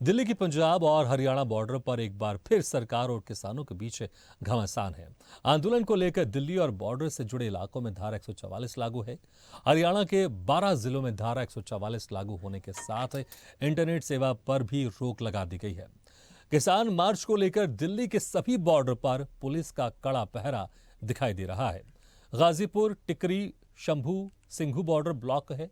दिल्ली की पंजाब और हरियाणा बॉर्डर पर एक बार फिर सरकार और किसानों के बीच घमासान है। आंदोलन को लेकर दिल्ली और बॉर्डर से जुड़े इलाकों में धारा 144 लागू है। हरियाणा के 12 जिलों में धारा 144 लागू होने के साथ इंटरनेट सेवा पर भी रोक लगा दी गई है। किसान मार्च को लेकर दिल्ली के सभी बॉर्डर पर पुलिस का कड़ा पहरा दिखाई दे रहा है। गाजीपुर, टिकरी, शंभू, सिंघू बॉर्डर ब्लॉक है।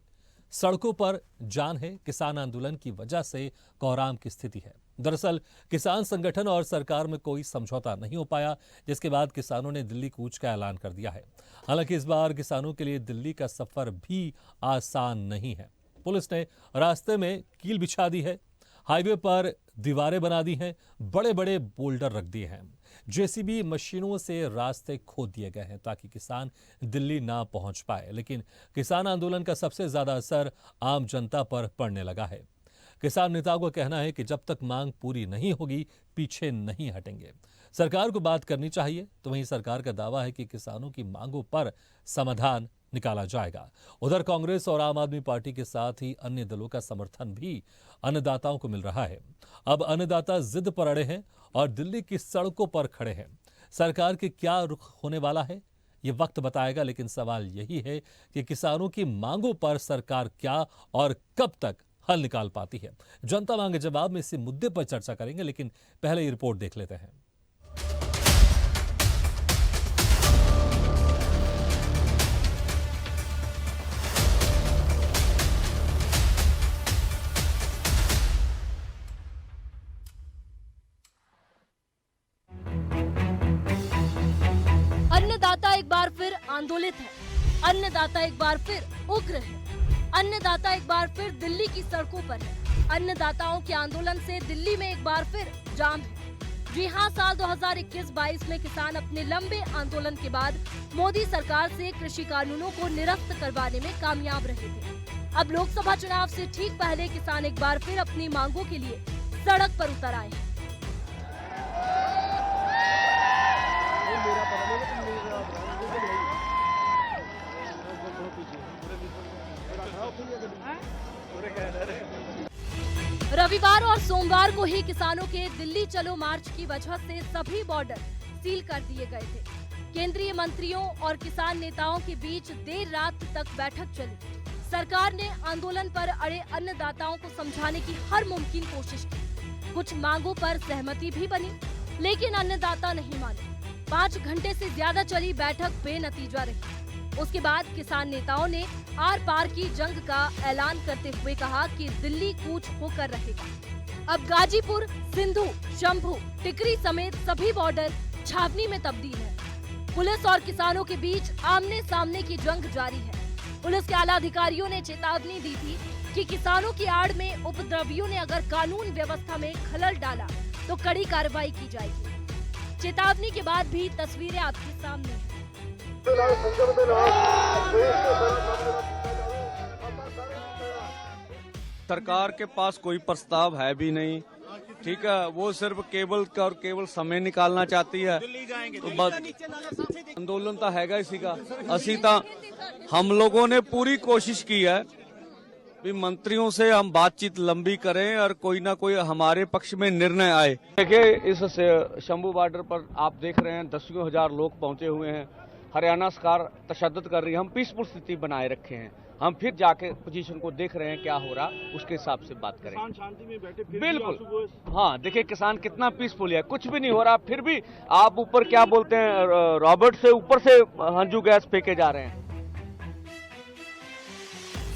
सड़कों पर जान है। किसान आंदोलन की वजह से कोहराम की स्थिति है। दरअसल किसान संगठन और सरकार में कोई समझौता नहीं हो पाया, जिसके बाद किसानों ने दिल्ली कूच का ऐलान कर दिया है। हालांकि इस बार किसानों के लिए दिल्ली का सफर भी आसान नहीं है। पुलिस ने रास्ते में कील बिछा दी है, हाईवे पर दीवारें बना दी हैं, बड़े बड़े बोल्डर रख दिए हैं। जेसीबी मशीनों से रास्ते खोद दिए गए हैं ताकि किसान दिल्ली ना पहुंच पाए। लेकिन किसान आंदोलन का सबसे ज्यादा असर आम जनता पर पड़ने लगा है। किसान नेताओं का कहना है कि जब तक मांग पूरी नहीं होगी, पीछे नहीं हटेंगे। सरकार को बात करनी चाहिए, तो वहीं सरकार का दावा है कि किसानों की मांगों पर समाधान निकाला जाएगा। उधर कांग्रेस और आम आदमी पार्टी के साथ ही अन्य दलों का समर्थन भी अन्नदाताओं को मिल रहा है। अब अन्नदाता जिद पर अड़े हैं और दिल्ली की सड़कों पर खड़े हैं। सरकार के क्या रुख होने वाला है, ये वक्त बताएगा, लेकिन सवाल यही है कि किसानों की मांगों पर सरकार क्या और कब तक हल निकाल पाती है। जनता मांगे जवाब में इसी मुद्दे पर चर्चा करेंगे, लेकिन पहले ये रिपोर्ट देख लेते हैं। अन्नदाता एक बार फिर आंदोलित है। अन्नदाता एक बार फिर उग्र है। अन्नदाता एक बार फिर दिल्ली की सड़कों पर है। अन्नदाताओं के आंदोलन से दिल्ली में एक बार फिर जाम है। जी हां, साल 2021-22 में किसान अपने लंबे आंदोलन के बाद मोदी सरकार से कृषि कानूनों को निरस्त करवाने में कामयाब रहे थे। अब लोकसभा चुनाव से ठीक पहले किसान एक बार फिर अपनी मांगों के लिए सड़क पर उतर आए हैं। रविवार और सोमवार को ही किसानों के दिल्ली चलो मार्च की वजह से सभी बॉर्डर सील कर दिए गए थे। केंद्रीय मंत्रियों और किसान नेताओं के बीच देर रात तक बैठक चली। सरकार ने आंदोलन पर अड़े अन्नदाताओं को समझाने की हर मुमकिन कोशिश की। कुछ मांगों पर सहमति भी बनी, लेकिन अन्नदाता नहीं माने। 5 घंटे से ज्यादा चली बैठक बेनतीजा रही। उसके बाद किसान नेताओं ने आर पार की जंग का ऐलान करते हुए कहा कि दिल्ली कूच होकर रहेगा। अब गाजीपुर, सिंधु, शंभू, टिकरी समेत सभी बॉर्डर छावनी में तब्दील है। पुलिस और किसानों के बीच आमने सामने की जंग जारी है। पुलिस के आला अधिकारियों ने चेतावनी दी थी कि किसानों की आड़ में उपद्रवियों ने अगर कानून व्यवस्था में खलल डाला तो कड़ी कार्रवाई की जाएगी। चेतावनी के बाद भी तस्वीरें आपके सामने हैं। सरकार के पास कोई प्रस्ताव है भी नहीं, ठीक है। वो सिर्फ केवल का और केवल समय निकालना चाहती है। तो बस आंदोलन तो हैगा इसी का। असी तो हम लोगों ने पूरी कोशिश की है भी मंत्रियों से हम बातचीत लंबी करें और कोई ना कोई हमारे पक्ष में निर्णय आए। देखिए, इस शंभू बॉर्डर पर आप देख रहे हैं 10 हजार लोग पहुंचे हुए हैं। हरियाणा सरकार तशद्दुद कर रही है। हम पीसफुल स्थिति बनाए रखे हैं। हम फिर जाके पोजीशन को देख रहे हैं क्या हो रहा, उसके हिसाब से बात करें। किसान शांति में बैठे, बिल्कुल। हाँ, देखिए किसान कितना पीसफुल है, कुछ भी नहीं हो रहा। फिर भी आप ऊपर क्या बोलते हैं, रॉबर्ट से ऊपर से हंजू गैस फेंके जा रहे हैं।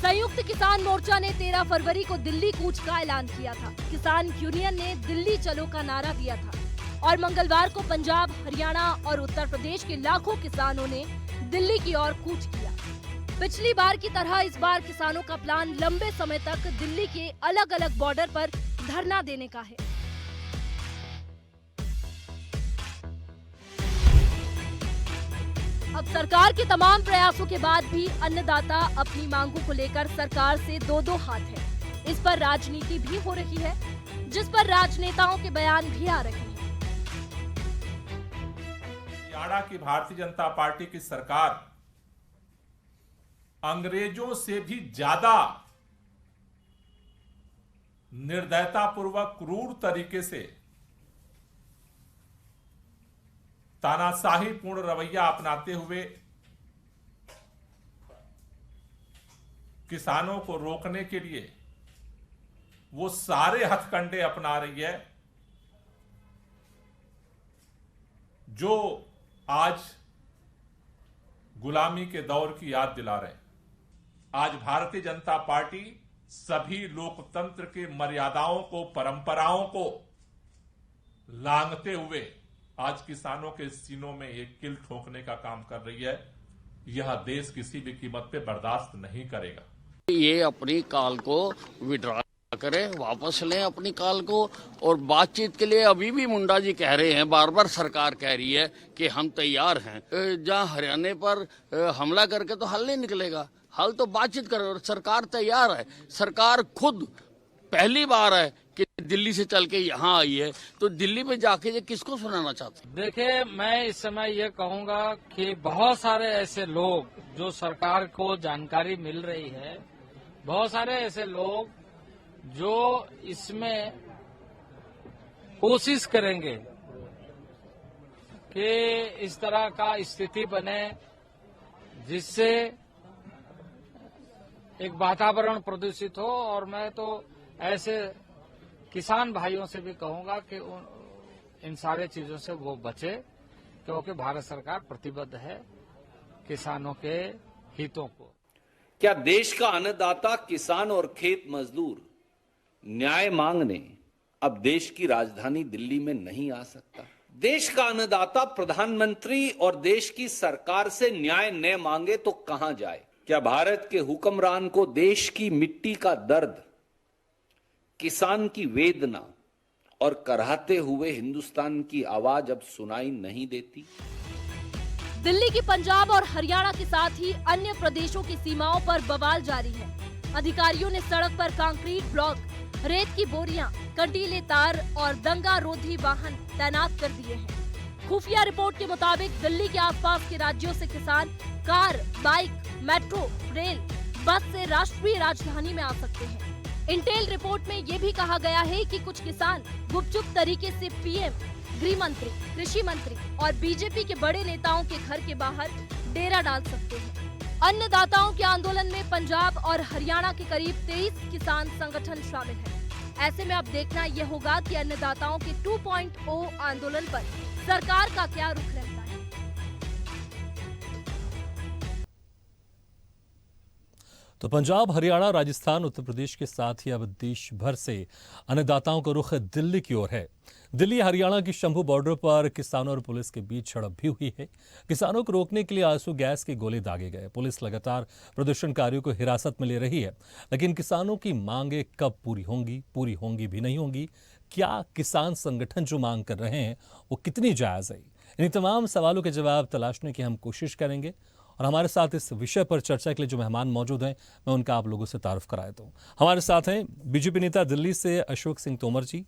संयुक्त किसान मोर्चा ने 13 फरवरी को दिल्ली कूच का ऐलान किया था। किसान यूनियन ने दिल्ली चलो का नारा दिया था और मंगलवार को पंजाब, हरियाणा और उत्तर प्रदेश के लाखों किसानों ने दिल्ली की ओर कूच किया। पिछली बार की तरह इस बार किसानों का प्लान लंबे समय तक दिल्ली के अलग अलग बॉर्डर पर धरना देने का है। अब सरकार के तमाम प्रयासों के बाद भी अन्नदाता अपनी मांगों को लेकर सरकार से दो हाथ है। इस पर राजनीति भी हो रही है, जिस पर राजनेताओं के बयान भी आ रहे हैं। हरियाणा की भारतीय जनता पार्टी की सरकार अंग्रेजों से भी ज्यादा निर्दयतापूर्वक क्रूर तरीके से तानाशाहीपूर्ण रवैया अपनाते हुए किसानों को रोकने के लिए वो सारे हथकंडे अपना रही है जो आज गुलामी के दौर की याद दिला रहे हैं। आज भारतीय जनता पार्टी सभी लोकतंत्र के मर्यादाओं को, परंपराओं को लांघते हुए आज किसानों के सीनों में एक किल ठोकने का काम कर रही है। यह देश किसी भी कीमत पे बर्दाश्त नहीं करेगा। ये अपनी कॉल को विड्रॉ करें, वापस लें अपनी कॉल को। और बातचीत के लिए अभी भी मुंडा जी कह रहे हैं, बार बार सरकार कह रही है कि हम तैयार हैं। जहां हरियाणा पर हमला करके तो हल नहीं निकलेगा, हल तो बातचीत करें। और सरकार तैयार है, सरकार खुद पहली बार है कि दिल्ली से चल के यहाँ आई है, तो दिल्ली में जाके ये किसको सुनाना चाहते हैं? देखिए, मैं इस समय ये कहूंगा कि बहुत सारे ऐसे लोग जो सरकार को जानकारी मिल रही है, बहुत सारे ऐसे लोग जो इसमें कोशिश करेंगे कि इस तरह का स्थिति बने जिससे एक वातावरण प्रदूषित हो। और मैं तो ऐसे किसान भाइयों से भी कहूंगा कि इन सारे चीजों से वो बचे, क्योंकि भारत सरकार प्रतिबद्ध है किसानों के हितों को। क्या देश का अन्नदाता किसान और खेत मजदूर न्याय मांगने अब देश की राजधानी दिल्ली में नहीं आ सकता? देश का अन्नदाता प्रधानमंत्री और देश की सरकार से न्याय न मांगे तो कहां जाए? क्या भारत के हुक्मरान को देश की मिट्टी का दर्द, किसान की वेदना और कराहते हुए हिंदुस्तान की आवाज अब सुनाई नहीं देती? दिल्ली की पंजाब और हरियाणा के साथ ही अन्य प्रदेशों की सीमाओं पर बवाल जारी है। अधिकारियों ने सड़क पर कंक्रीट ब्लॉक, रेत की बोरियां, कंटीले तार और दंगा रोधी वाहन तैनात कर दिए हैं। खुफिया रिपोर्ट के मुताबिक दिल्ली के आसपास के राज्यों से किसान कार, बाइक, मेट्रो, रेल, बस से राष्ट्रीय राजधानी में आ सकते हैं। इंटेल रिपोर्ट में ये भी कहा गया है कि कुछ किसान गुपचुप तरीके से पीएम, गृह मंत्री, कृषि मंत्री और बीजेपी के बड़े नेताओं के घर के बाहर डेरा डाल सकते हैं। अन्नदाताओं के आंदोलन में पंजाब और हरियाणा के करीब 23 किसान संगठन शामिल हैं। ऐसे में अब देखना यह होगा कि अन्नदाताओं के 2.0 आंदोलन पर सरकार का क्या रुख रहता है। तो पंजाब, हरियाणा, राजस्थान, उत्तर प्रदेश के साथ ही अब देश भर से अन्नदाताओं का रुख दिल्ली की ओर है। दिल्ली हरियाणा की शंभू बॉर्डर पर किसानों और पुलिस के बीच झड़प भी हुई है। किसानों को रोकने के लिए आंसू गैस के गोले दागे गए। पुलिस लगातार प्रदर्शनकारियों को हिरासत में ले रही है, लेकिन किसानों की मांगे कब पूरी होंगी भी नहीं होंगी? क्या किसान संगठन जो मांग कर रहे हैं वो कितनी जायज है? इन तमाम सवालों के जवाब तलाशने की हम कोशिश करेंगे। और हमारे साथ इस विषय पर चर्चा के लिए जो मेहमान मौजूद हैं, मैं उनका आप लोगों से तारुफ करा देता हूं। हमारे साथ हैं बीजेपी नेता दिल्ली से अशोक सिंह तोमर जी,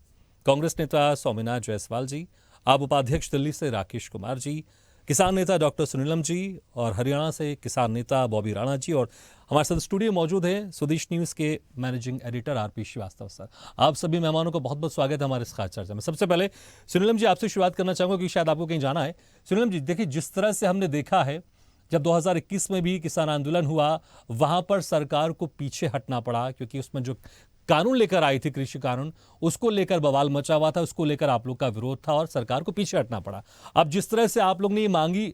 कांग्रेस नेता स्वामीनाथ जायसवाल जी, आप उपाध्यक्ष दिल्ली से राकेश कुमार जी, किसान नेता डॉक्टर सुनीलम जी, और हरियाणा से किसान नेता बॉबी राणा जी, और हमारे साथ स्टूडियो मौजूद है स्वदेश न्यूज़ के managing editor RP Srivastava sir. आप सभी मेहमानों को बहुत बहुत स्वागत है हमारे इस खास चर्चा में। सबसे पहले सुनीलम जी, आपसे शुरुआत करना चाहूँगा क्योंकि शायद आपको कहीं जाना है। सुनीलम जी, देखिए, जिस तरह से हमने देखा है जब 2021 में भी किसान आंदोलन हुआ, वहां पर सरकार को पीछे हटना पड़ा क्योंकि उसमें जो कानून लेकर आई थी, कृषि कानून, उसको लेकर बवाल मचा हुआ था, उसको लेकर आप लोग का विरोध था और सरकार को पीछे हटना पड़ा। अब जिस तरह से आप लोग ने ये मांगी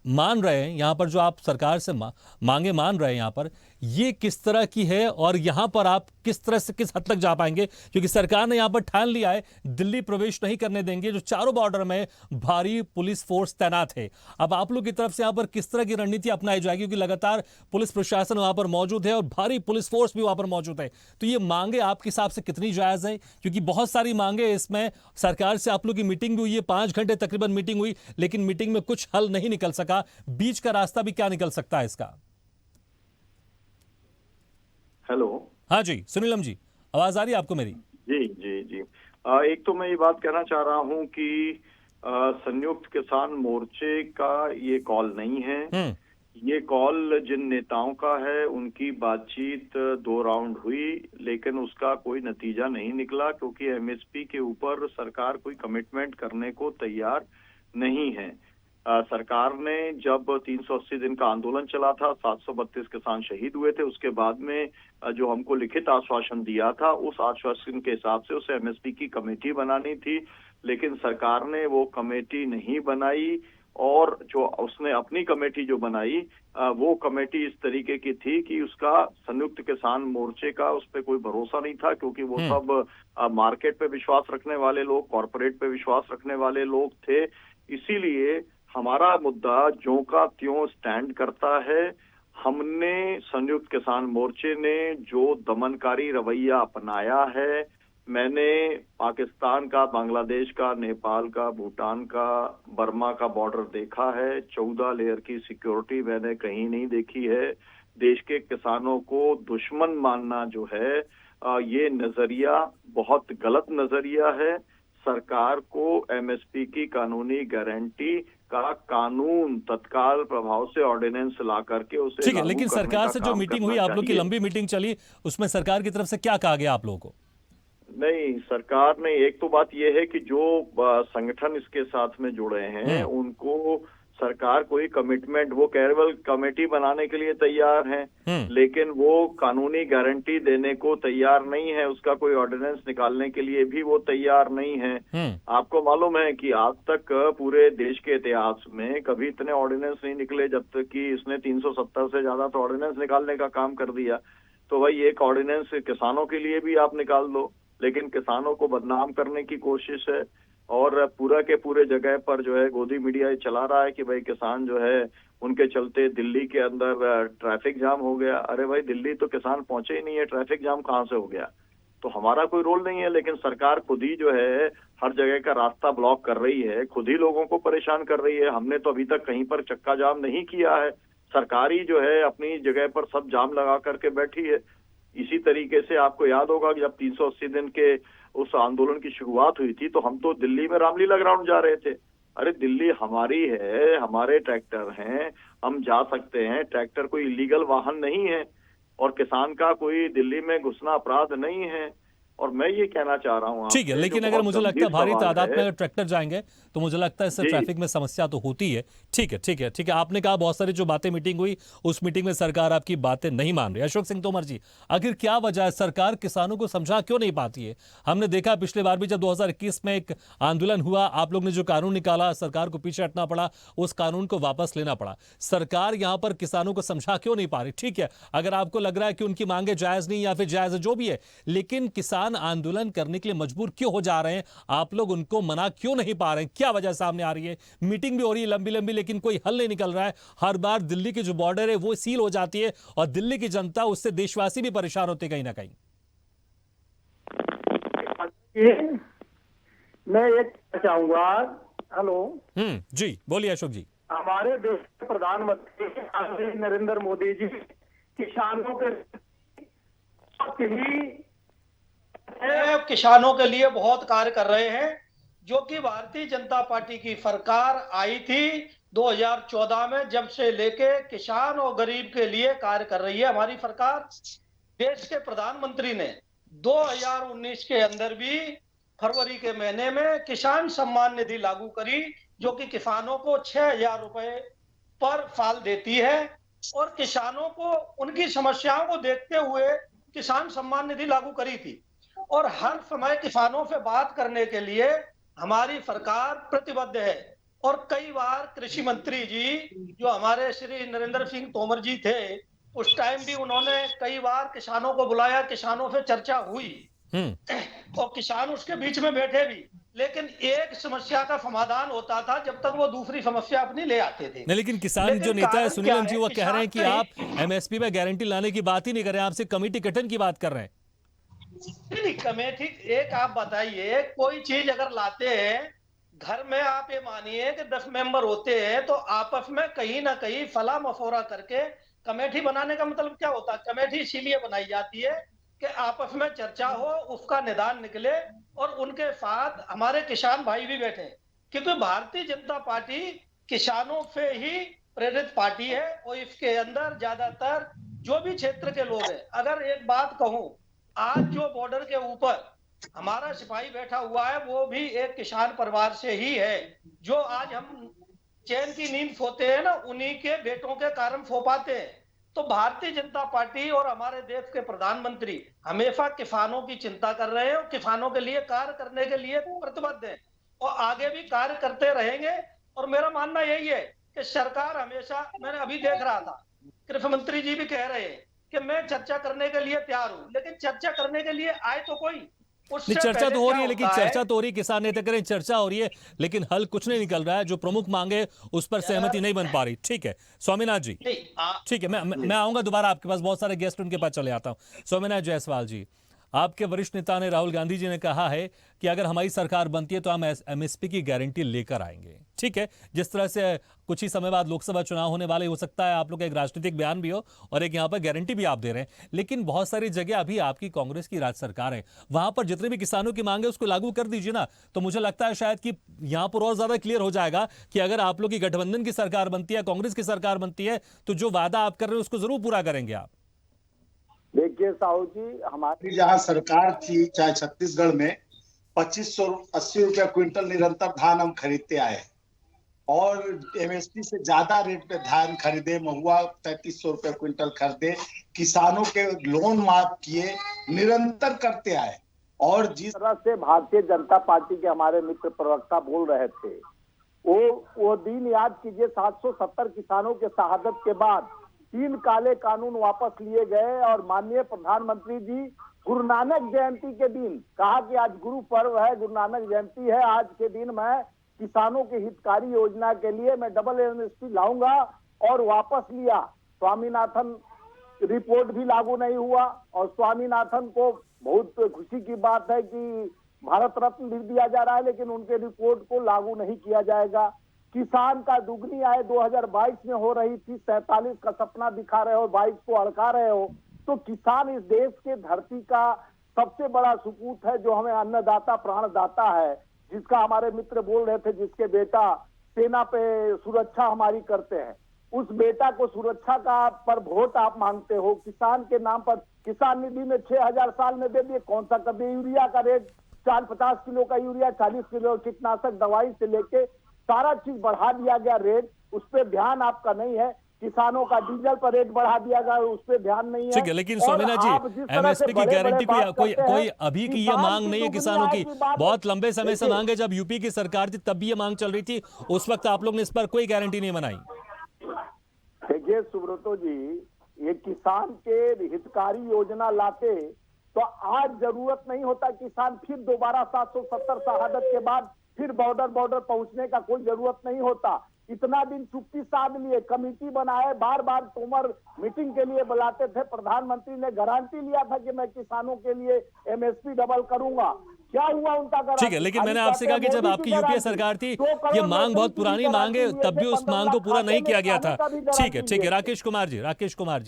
मान रहे हैं, यहाँ पर जो आप सरकार से मांगे मान रहे हैं, यहाँ पर ये किस तरह की है और यहाँ पर आप किस तरह से किस हद तक जा पाएंगे? क्योंकि सरकार ने यहाँ पर ठान लिया है दिल्ली प्रवेश नहीं करने देंगे, जो चारों बॉर्डर में भारी पुलिस फोर्स तैनात है। अब आप लोग की तरफ से यहाँ पर किस तरह की रणनीति अपनाई जाएगी? क्योंकि लगातार पुलिस प्रशासन वहाँ पर मौजूद है और भारी पुलिस फोर्स भी वहाँ पर मौजूद है। तो ये मांगे आपके हिसाब से कितनी जायज़ है? क्योंकि बहुत सारी मांगे इसमें, सरकार से आप लोग की मीटिंग भी हुई है, 5 घंटे तकरीबन मीटिंग हुई, लेकिन मीटिंग में कुछ हल नहीं निकल सका। बीच का रास्ता भी क्या निकल सकता है इसका? हेलो, हाँ जी सुनीलम जी, आवाज आ रही है आपको मेरी? जी जी जी। एक तो मैं ये बात कहना चाह रहा हूँ कि संयुक्त किसान मोर्चे का ये कॉल नहीं है। ये कॉल जिन नेताओं का है उनकी बातचीत 2 राउंड हुई, लेकिन उसका कोई नतीजा नहीं निकला क्योंकि एमएसपी के ऊपर सरकार कोई कमिटमेंट करने को तैयार नहीं है। सरकार ने जब 380 दिन का आंदोलन चला था, 732 किसान शहीद हुए थे, उसके बाद में जो हमको लिखित आश्वासन दिया था, उस आश्वासन के हिसाब से उसे एमएसपी की कमेटी बनानी थी, लेकिन सरकार ने वो कमेटी नहीं बनाई। और जो उसने अपनी कमेटी जो बनाई वो कमेटी इस तरीके की थी कि उसका संयुक्त किसान मोर्चे का उस पर कोई भरोसा नहीं था, क्योंकि वो सब मार्केट पे विश्वास रखने वाले लोग, कॉर्पोरेट पे विश्वास रखने वाले लोग थे। इसीलिए हमारा मुद्दा ज्यों का त्यों स्टैंड करता है। हमने संयुक्त किसान मोर्चे ने जो दमनकारी रवैया अपनाया है, मैंने पाकिस्तान का, बांग्लादेश का, नेपाल का, भूटान का, बर्मा का बॉर्डर देखा है। 14 लेयर की सिक्योरिटी मैंने कहीं नहीं देखी है। देश के किसानों को दुश्मन मानना जो है ये नजरिया बहुत गलत नजरिया है। सरकार को एमएसपी की कानूनी गारंटी का कानून तत्काल प्रभाव से ऑर्डिनेंस ला करके उसे ठीक है, लेकिन सरकार से जो मीटिंग हुई, आप लोग की लंबी मीटिंग चली, उसमें सरकार की तरफ से क्या कहा गया आप लोगों को? नहीं, सरकार ने, एक तो बात यह है कि जो संगठन इसके साथ में जुड़े हैं उनको सरकार कोई कमिटमेंट, वो केवल कमेटी बनाने के लिए तैयार हैं, लेकिन वो कानूनी गारंटी देने को तैयार नहीं है, उसका कोई ऑर्डिनेंस निकालने के लिए भी वो तैयार नहीं है। आपको मालूम है कि आज तक पूरे देश के इतिहास में कभी इतने ऑर्डिनेंस नहीं निकले जब तक कि इसने 370 से ज्यादा तो ऑर्डिनेंस निकालने का काम कर दिया। तो भाई एक ऑर्डिनेंस किसानों के लिए भी आप निकाल दो, लेकिन किसानों को बदनाम करने की कोशिश है। और पूरा के पूरे जगह पर जो है गोदी मीडिया चला रहा है कि भाई किसान जो है उनके चलते दिल्ली के अंदर ट्रैफिक जाम हो गया। अरे भाई, दिल्ली तो किसान पहुंचे ही नहीं है, ट्रैफिक जाम कहाँ से हो गया? तो हमारा कोई रोल नहीं है, लेकिन सरकार खुद ही जो है हर जगह का रास्ता ब्लॉक कर रही है, खुद ही लोगों को परेशान कर रही है। हमने तो अभी तक कहीं पर चक्का जाम नहीं किया है, सरकार ही जो है अपनी जगह पर सब जाम लगा करके बैठी है। इसी तरीके से आपको याद होगा कि जब 380 दिन के उस आंदोलन की शुरुआत हुई थी तो हम तो दिल्ली में रामलीला ग्राउंड जा रहे थे। अरे दिल्ली हमारी है, हमारे ट्रैक्टर हैं, हम जा सकते हैं, ट्रैक्टर कोई इलीगल वाहन नहीं है और किसान का कोई दिल्ली में घुसना अपराध नहीं है। और मैं ये कहना चाह रहा हूँ, ठीक है, लेकिन अगर मुझे लगता है भारी तादाद में अगर ट्रैक्टर जाएंगे तो मुझे लगता है इससे ट्रैफिक में समस्या तो होती है। ठीक है, ठीक है, ठीक है, आपने कहा बहुत सारी जो बातें मीटिंग हुई, उस मीटिंग में सरकार आपकी बातें नहीं मान रही। अशोक सिंह तोमर जी, आखिर क्या वजह है, सरकार किसानों को समझा क्यों नहीं पाती है? हमने देखा पिछले बार भी जब 2021 में एक आंदोलन हुआ, आप लोग ने जो कानून निकाला, सरकार को पीछे हटना पड़ा, उस कानून को वापस लेना पड़ा। सरकार यहां पर किसानों को समझा क्यों नहीं पा रही? ठीक है, अगर आपको लग रहा है कि उनकी मांगे जायज नहीं या फिर जायज जो भी है, लेकिन किसान आंदोलन करने के लिए मजबूर क्यों हो जा रहे हैं? आप लोग उनको मना क्यों नहीं पा रहे हैं? क्या वजह सामने आ रही है? मीटिंग भी हो रही है लंबी लंबी, लेकिन कोई हल नहीं निकल रहा है। हर बार दिल्ली की जो बॉर्डर है वो सील हो जाती है और दिल्ली की जनता, उससे देशवासी भी परेशान होते कहीं ना कहीं। मैं ये चाहूंगा, हेलो जी बोलिए अशोक जी। हमारे देश के प्रधानमंत्री नरेंद्र मोदी जी किसानों के लिए बहुत कार्य कर रहे हैं। जो कि भारतीय जनता पार्टी की सरकार आई थी 2014 में, जब से लेके किसान और गरीब के लिए कार्य कर रही है हमारी सरकार। देश के प्रधानमंत्री ने 2019 के अंदर भी फरवरी के महीने में किसान सम्मान निधि लागू करी, जो कि किसानों को 6,000 रुपए पर साल देती है। और किसानों को उनकी समस्याओं को देखते हुए किसान सम्मान निधि लागू करी थी। और हर समय किसानों से बात करने के लिए हमारी सरकार प्रतिबद्ध है। और कई बार कृषि मंत्री जी जो हमारे श्री नरेंद्र सिंह तोमर जी थे, उस टाइम भी उन्होंने कई बार किसानों को बुलाया, किसानों से चर्चा हुई और किसान उसके बीच में बैठे भी, लेकिन एक समस्या का समाधान होता था जब तक वो दूसरी समस्या अपनी ले आते थे। नहीं, लेकिन किसान जो नेता है सुनील जी, वो कह रहे हैं कि आप एमएसपी में गारंटी लाने की बात ही नहीं कर रहे हैं, आपसे कमेटी गठन की बात कर रहे हैं। नहीं, कमेटी, एक आप बताइए, कोई चीज अगर लाते हैं घर में, आप ये मानिए कि 10 मेंबर होते हैं, तो आपस में कहीं ना कहीं सलाह मशवरा करके कमेटी बनाने का मतलब क्या होता है? कमेटी इसीलिए बनाई जाती है कि आपस में चर्चा हो, उसका निदान निकले और उनके साथ हमारे किसान भाई भी बैठे, क्योंकि भारतीय जनता पार्टी किसानों से ही प्रेरित पार्टी है और इसके अंदर ज्यादातर जो भी क्षेत्र के लोग हैं। अगर एक बात कहूं, आज जो बॉर्डर के ऊपर हमारा सिपाही बैठा हुआ है वो भी एक किसान परिवार से ही है। जो आज हम चैन की नींद सोते हैं ना, उन्हीं के बेटों के कारण सो पाते हैं। तो भारतीय जनता पार्टी और हमारे देश के प्रधानमंत्री हमेशा किसानों की चिंता कर रहे हैं और किसानों के लिए कार्य करने के लिए प्रतिबद्ध है और आगे भी कार्य करते रहेंगे। और मेरा मानना यही है कि सरकार हमेशा, मैंने अभी देख रहा था कृषि मंत्री जी भी कह रहे हैं कि मैं चर्चा करने के लिए तैयार हूं, लेकिन चर्चा करने के लिए आए तो कोई। नहीं, चर्चा तो हो रही है, लेकिन चर्चा तो हो रही है, किसान नेता करें, चर्चा हो रही है, लेकिन हल कुछ नहीं निकल रहा है। जो प्रमुख मांगे उस पर सहमति नहीं बन पा रही। ठीक है स्वामीनाथ जी, ठीक है, मैं आऊंगा दोबारा आपके पास, बहुत सारे गेस्ट उनके पास चले आता हूं। स्वामीनाथ जायसवाल जी, आपके वरिष्ठ नेता ने, राहुल गांधी जी ने कहा है कि अगर हमारी सरकार बनती है तो हम एमएसपी की गारंटी लेकर आएंगे। ठीक है, जिस तरह से कुछ ही समय बाद लोकसभा चुनाव होने वाले, हो सकता है आप लोग का एक राजनीतिक बयान भी हो और एक यहाँ पर गारंटी भी आप दे रहे हैं, लेकिन बहुत सारी जगह अभी आपकी कांग्रेस की राज सरकार है, वहां पर जितने भी किसानों की मांग है उसको लागू कर दीजिए ना। तो मुझे लगता है शायद कि यहाँ पर और ज्यादा क्लियर हो जाएगा कि अगर आप लोग की गठबंधन की सरकार बनती है, कांग्रेस की सरकार बनती है, तो जो वादा आप कर रहे हैं उसको जरूर पूरा करेंगे आप। देखिए साहू जी, हमारी जहां सरकार थी, चाहे छत्तीसगढ़ में 2580 रुपया क्विंटल निरंतर धान हम खरीदते आए और एमएसपी से ज्यादा रेट पे धान खरीदे, महुआ 3300 रुपया क्विंटल खरीदे, किसानों के लोन माफ किए, निरंतर करते आए। और जिस तरह से भारतीय जनता पार्टी के हमारे मित्र प्रवक्ता बोल रहे थे, वो दिन याद कीजिए, 770 किसानों के शहादत के बाद 3 काले कानून वापस लिए गए और माननीय प्रधानमंत्री जी गुरु नानक जयंती के दिन कहा कि आज गुरु पर्व है, गुरु नानक जयंती है, आज के दिन मैं किसानों की हितकारी योजना के लिए मैं डबल एमएसपी लाऊंगा और वापस लिया। स्वामीनाथन रिपोर्ट भी लागू नहीं हुआ और स्वामीनाथन को बहुत खुशी की बात है कि भारत रत्न भी दिया जा रहा है, लेकिन उनके रिपोर्ट को लागू नहीं किया जाएगा। किसान का दुगनी आय 2022 में हो रही थी, 47 का सपना दिखा रहे हो, 22 को अड़का रहे हो। तो किसान इस देश के धरती का सबसे बड़ा सुपूत है, जो हमें अन्नदाता प्राणदाता है, जिसका हमारे मित्र बोल रहे थे, जिसके बेटा सेना पे सुरक्षा हमारी करते हैं, उस बेटा को सुरक्षा का पर वोट आप मांगते हो। किसान के नाम पर किसान निधि में 6000 साल में दे दिए, कौन सा कर दिए। यूरिया का रेट 50 किलो का यूरिया, 40 किलो कीटनाशक दवाई से लेके सारा चीज बढ़ा दिया गया रेट, उस पर ध्यान आपका नहीं है। किसानों का डीजल पर रेट बढ़ा दिया गया, उस पर ध्यान नहीं है। ठीक है, लेकिन स्वामीनाथ जी, एमएसपी की गारंटी कोई अभी की ये मांग नहीं है किसानों की, बहुत लंबे समय से मांग है। जब यूपी की सरकार थी तब भी ये मांग चल रही थी, उस वक्त आप लोग ने इस पर कोई गारंटी नहीं बनाई। देखिए सुब्रतो जी, ये किसान के हितकारी योजना लाते तो आज जरूरत नहीं होता किसान फिर दोबारा 770 शहादत के बाद फिर बॉर्डर पहुंचने का कोई जरूरत नहीं होता। इतना दिन चुप्पी साध लिए, कमेटी बनाए, बार बार तोमर मीटिंग के लिए बुलाते थे, प्रधानमंत्री ने गारंटी लिया था कि मैं किसानों के लिए एमएसपी डबल करूंगा। क्या हुआ उनका गारंटी? ठीक है, लेकिन मैंने आपसे कहा कि जब आपकी यूपीए सरकार थी, ये मांग बहुत पुरानी मांग है, तब भी उस मांग को पूरा नहीं किया गया था। ठीक है, राकेश कुमार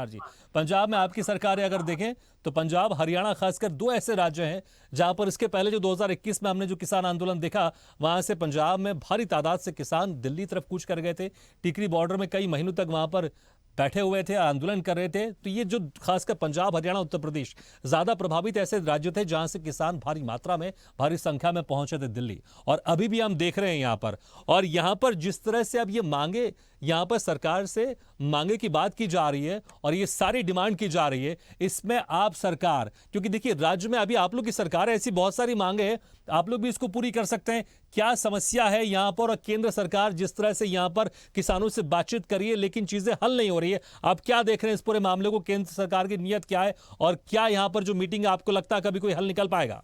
जी, पंजाब में आपकी सरकार है, अगर देखें तो पंजाब, हरियाणा, खासकर 2 ऐसे राज्य हैं जहां पर इसके पहले जो 2021 में हमने जो किसान आंदोलन देखा, वहां से पंजाब में भारी तादाद से किसान दिल्ली तरफ कूच कर गए थे। टिकरी बॉर्डर में कई महीनों तक वहां पर बैठे हुए थे, आंदोलन कर रहे थे। तो ये जो खासकर पंजाब, हरियाणा, उत्तर प्रदेश ज्यादा प्रभावित ऐसे राज्य थे जहां से किसान भारी मात्रा में, भारी संख्या में पहुंचे थे दिल्ली। और अभी भी हम देख रहे हैं यहां पर, और यहां पर जिस तरह से अब ये मांगे, यहां पर सरकार से मांगे की बात की जा रही है और ये सारी डिमांड की जा रही है, इसमें आप सरकार, क्योंकि देखिए राज्य में अभी आप लोग की सरकार है, ऐसी बहुत सारी मांगे हैं, आप लोग भी इसको पूरी कर सकते हैं। क्या समस्या है यहां पर? और केंद्र सरकार जिस तरह से यहां पर किसानों से बातचीत करी है, लेकिन चीजें हल नहीं हो रही है, आप क्या देख रहे हैं इस पूरे मामले को? केंद्र सरकार की नीयत क्या है और क्या यहां पर जो मीटिंग आपको लगता है कभी कोई हल निकल पाएगा?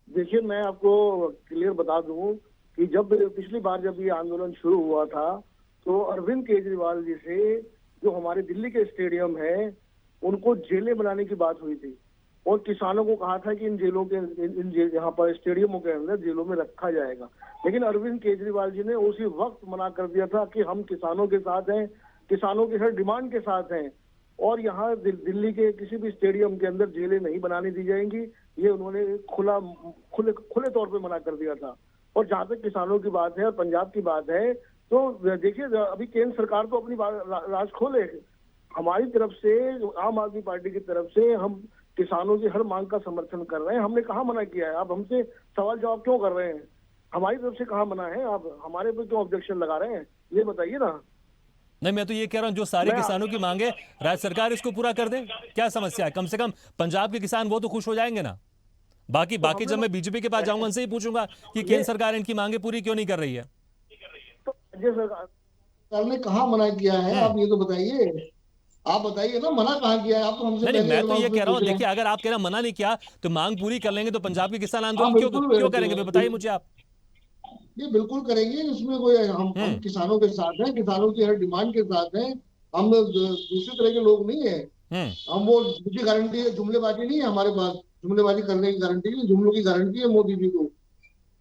देखिए, मैं आपको क्लियर बता दूं कि जब पिछली बार जब ये आंदोलन शुरू हुआ था तो अरविंद केजरीवाल जी से जो हमारे दिल्ली के स्टेडियम है उनको जेलें बनाने की बात हुई थी और किसानों को कहा था कि इन जेलों के यहाँ पर स्टेडियमों के अंदर जेलों में रखा जाएगा। लेकिन अरविंद केजरीवाल जी ने उसी वक्त मना कर दिया था कि हम किसानों के साथ हैं, किसानों की हर डिमांड के साथ हैं और यहाँ दिल्ली के किसी भी स्टेडियम के अंदर जेलें नहीं बनाने दी जाएंगी। ये उन्होंने खुले तौर पे मना कर दिया था। और जहाँ तक किसानों की बात है और पंजाब की बात है, तो देखिए अभी केंद्र सरकार तो अपनी राज खोले, हमारी तरफ से आम आदमी पार्टी की तरफ से हम किसानों की हर मांग का समर्थन कर रहे हैं। हमने कहाँ मना किया है? आप हमसे सवाल जवाब क्यों कर रहे हैं? हमारी तरफ से कहाँ मना है? आप हमारे पे क्यों ऑब्जेक्शन लगा रहे हैं, ये बताइए ना। नहीं, मैं तो ये कह रहा हूं जो सारे किसानों की मांगे राज्य सरकार इसको पूरा कर दे, क्या समस्या है? कम से कम पंजाब के किसान वो तो खुश हो जाएंगे ना। बाकी जब मैं बीजेपी के पास जाऊंगा उनसे ही पूछूंगा कि केंद्र सरकार इनकी मांगे पूरी क्यों नहीं कर रही है। तो राज्य सरकार ने कहाँ मना किया है? आप ये तो बताइए, आप बताइए ना, मना कहाँ किया है? आप तो हमसे नहीं, मैं तो ये कह रहा हूँ, देखिए अगर आप कह रहे मना नहीं किया तो मांग पूरी कर लेंगे तो पंजाब के किसान आंदोलन क्यों करेंगे? बताइए मुझे आप। ये बिल्कुल करेंगे, इसमें कोई हम किसानों के साथ हैं, किसानों की हर डिमांड के साथ हैं। हम दूसरी तरह के लोग नहीं है। हम वो झूठी गारंटी है, जुमलेबाजी नहीं है हमारे पास। जुमलेबाजी करने की गारंटी नहीं, जुमलों की गारंटी है मोदी जी को।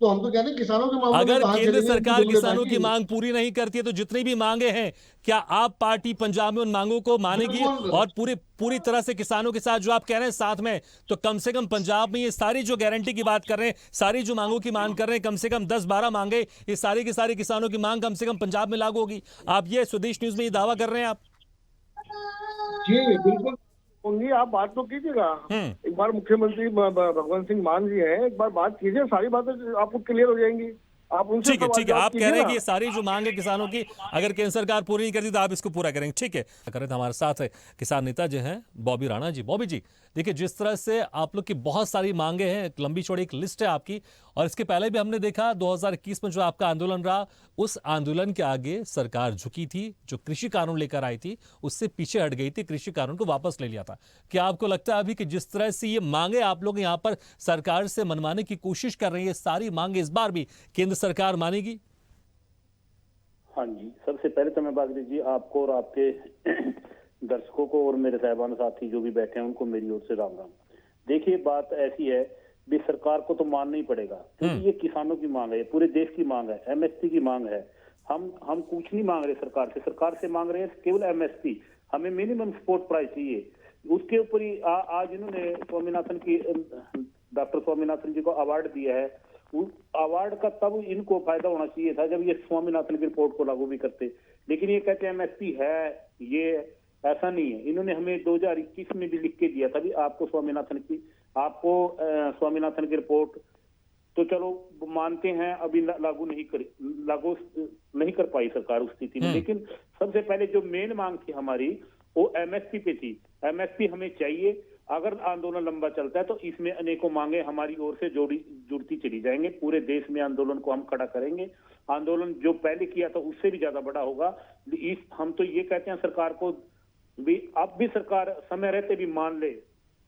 तो हम तो कहते हैं किसानों के मामले में अगर केंद्र सरकार किसानों की मांग पूरी नहीं करती है तो जितनी भी मांगे हैं, क्या आप पार्टी पंजाब में उन मांगों को मानेगी? और पूरी तरह से किसानों के साथ जो आप कह रहे हैं साथ में, तो कम से कम पंजाब में ये सारी जो गारंटी की बात कर रहे हैं, सारी जो मांगों की मांग कर रहे हैं, कम से कम 10-12 मांगे, ये सारी की सारी किसानों की मांग कम से कम पंजाब में लागू होगी। आप ये स्वदेश न्यूज में ये दावा कर रहे हैं आप? जी बिल्कुल होंगी, आप बात तो कीजिएगा। एक बार मुख्यमंत्री भगवंत सिंह मान जी हैं, एक बार बात कीजिए, सारी बातें आपको क्लियर हो जाएंगी। आप उनसे ठीक है, आप कह रहे हैं कि ये सारी जो मांग है किसानों की अगर केंद्र सरकार पूरी नहीं करती तो आप इसको पूरा करेंगे। ठीक है, करें तो हमारे साथ है किसान नेता जो हैं बॉबी राणा जी। बॉबी जी, देखिए जिस तरह से आप लोग की बहुत सारी मांगे हैं, एक लंबी चौड़ी एक लिस्ट है आपकी, और इसके पहले भी हमने देखा 2021 में जो आपका आंदोलन रहा, उस आंदोलन के आगे सरकार झुकी थी। जो कृषि कानून लेकर आई थी उससे पीछे हट गई थी, कृषि कानून को वापस ले लिया था। क्या आपको लगता है अभी कि जिस तरह से ये मांगे आप लोग यहाँ पर सरकार से मनवाने की कोशिश कर रही है, सारी मांगे इस बार भी केंद्र सरकार मानेगी? हाँ जी, सबसे पहले तो मैं बात कीजिए आपको और आपके दर्शकों को और मेरे साहिबान साथी जो भी बैठे हैं उनको मेरी ओर से राम राम। देखिए बात ऐसी है भी सरकार को तो मानना ही पड़ेगा, क्योंकि ये किसानों की मांग है, पूरे देश की मांग है, एमएसपी की मांग है। हम कुछ नहीं मांग रहे सरकार से मांग रहे हैं केवल एमएसपी। हमें मिनिमम सपोर्ट प्राइस चाहिए। उसके ऊपर ही आज इन्होंने डॉक्टर स्वामीनाथन जी को अवार्ड दिया है। उस अवार्ड का तब इनको फायदा होना चाहिए था जब ये स्वामीनाथन की रिपोर्ट को लागू भी करते, लेकिन ये कहते हैं एमएसपी है, ये ऐसा नहीं है। इन्होंने हमें 2021 में भी लिख के दिया था भी आपको स्वामीनाथन की रिपोर्ट तो चलो मानते हैं, अभी लागू नहीं कर पाई सरकार उस स्थिति में। लेकिन सबसे पहले जो मेन मांग थी हमारी वो एमएसपी पे थी। एमएसपी हमें चाहिए। अगर आंदोलन लंबा चलता है तो इसमें अनेकों मांगे हमारी ओर से जुड़ती चली जाएंगे। पूरे देश में आंदोलन को हम खड़ा करेंगे। आंदोलन जो पहले किया था उससे भी ज्यादा बड़ा होगा। हम तो ये कहते हैं सरकार को भी, अब भी सरकार समय रहते भी मान ले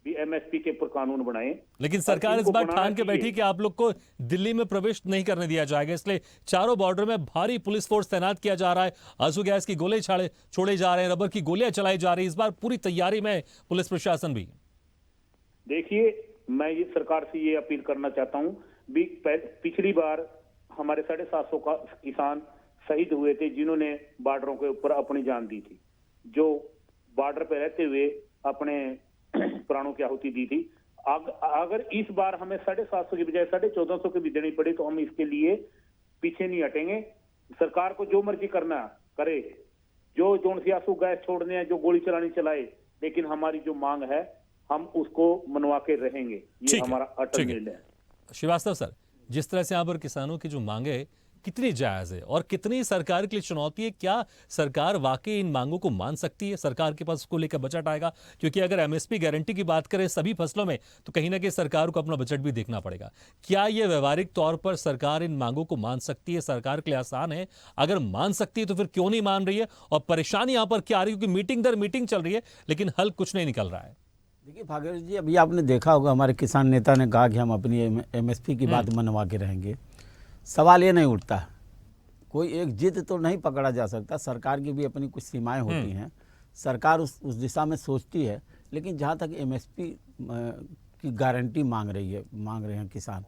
भी एमएसपी के ऊपर कानून बनाए। लेकिन सरकार इस बार ठान के बैठी कि आप लोग को दिल्ली में प्रवेश नहीं करने दिया जाएगा, इसलिए चारों बॉर्डर में भारी पुलिस फोर्स तैनात किया जा रहा है। आंसू गैस की गोले छोड़े जा रहे हैं, रबर की गोलियां चलाई जा रही है। इस बार पूरी तैयारी में पुलिस प्रशासन भी। देखिए, मैं ये सरकार से ये अपील करना चाहता हूँ भी पिछली बार हमारे 750 का किसान शहीद हुए थे जिन्होंने बॉर्डरों के ऊपर अपनी जान दी थी, जो बॉर्डर पे रहते हुए अपने प्राणों की आहुति दी थी। अगर इस बार हमें 750 की बजाय 1450 की भी देनी पड़े तो हम इसके लिए पीछे नहीं हटेंगे। सरकार को जो मर्जी करना करे, जो जोन से आंसू गैस छोड़ने हैं, जो गोली चलानी चलाए, लेकिन हमारी जो मांग है हम उसको मनवा के रहेंगे। ये हमारा अटल निर्णय है। श्रीवास्तव सर, जिस तरह से यहाँ पर किसानों की जो मांगे कितनी जायज है और कितनी सरकार के लिए चुनौती है? क्या सरकार वाकई इन मांगों को मान सकती है? सरकार के पास उसको लेकर बजट आएगा? क्योंकि अगर एमएसपी गारंटी की बात करें सभी फसलों में तो कहीं ना कहीं सरकार को अपना बजट भी देखना पड़ेगा। क्या ये व्यवहारिक तौर पर सरकार इन मांगों को मान सकती है? सरकार के लिए आसान है? अगर मान सकती है तो फिर क्यों नहीं मान रही है? और परेशानी यहाँ पर क्या आ रही है? क्योंकि मीटिंग दर मीटिंग चल रही है लेकिन हल कुछ नहीं निकल रहा है। देखिए भागीरथ जी, अभी आपने देखा होगा हमारे किसान नेता ने कहा कि हम अपनी एमएसपी की बात मनवा के रहेंगे। सवाल ये नहीं उठता, कोई एक जिद तो नहीं पकड़ा जा सकता। सरकार की भी अपनी कुछ सीमाएं होती हैं, सरकार उस दिशा में सोचती है। लेकिन जहाँ तक एमएसपी की गारंटी मांग रहे हैं किसान,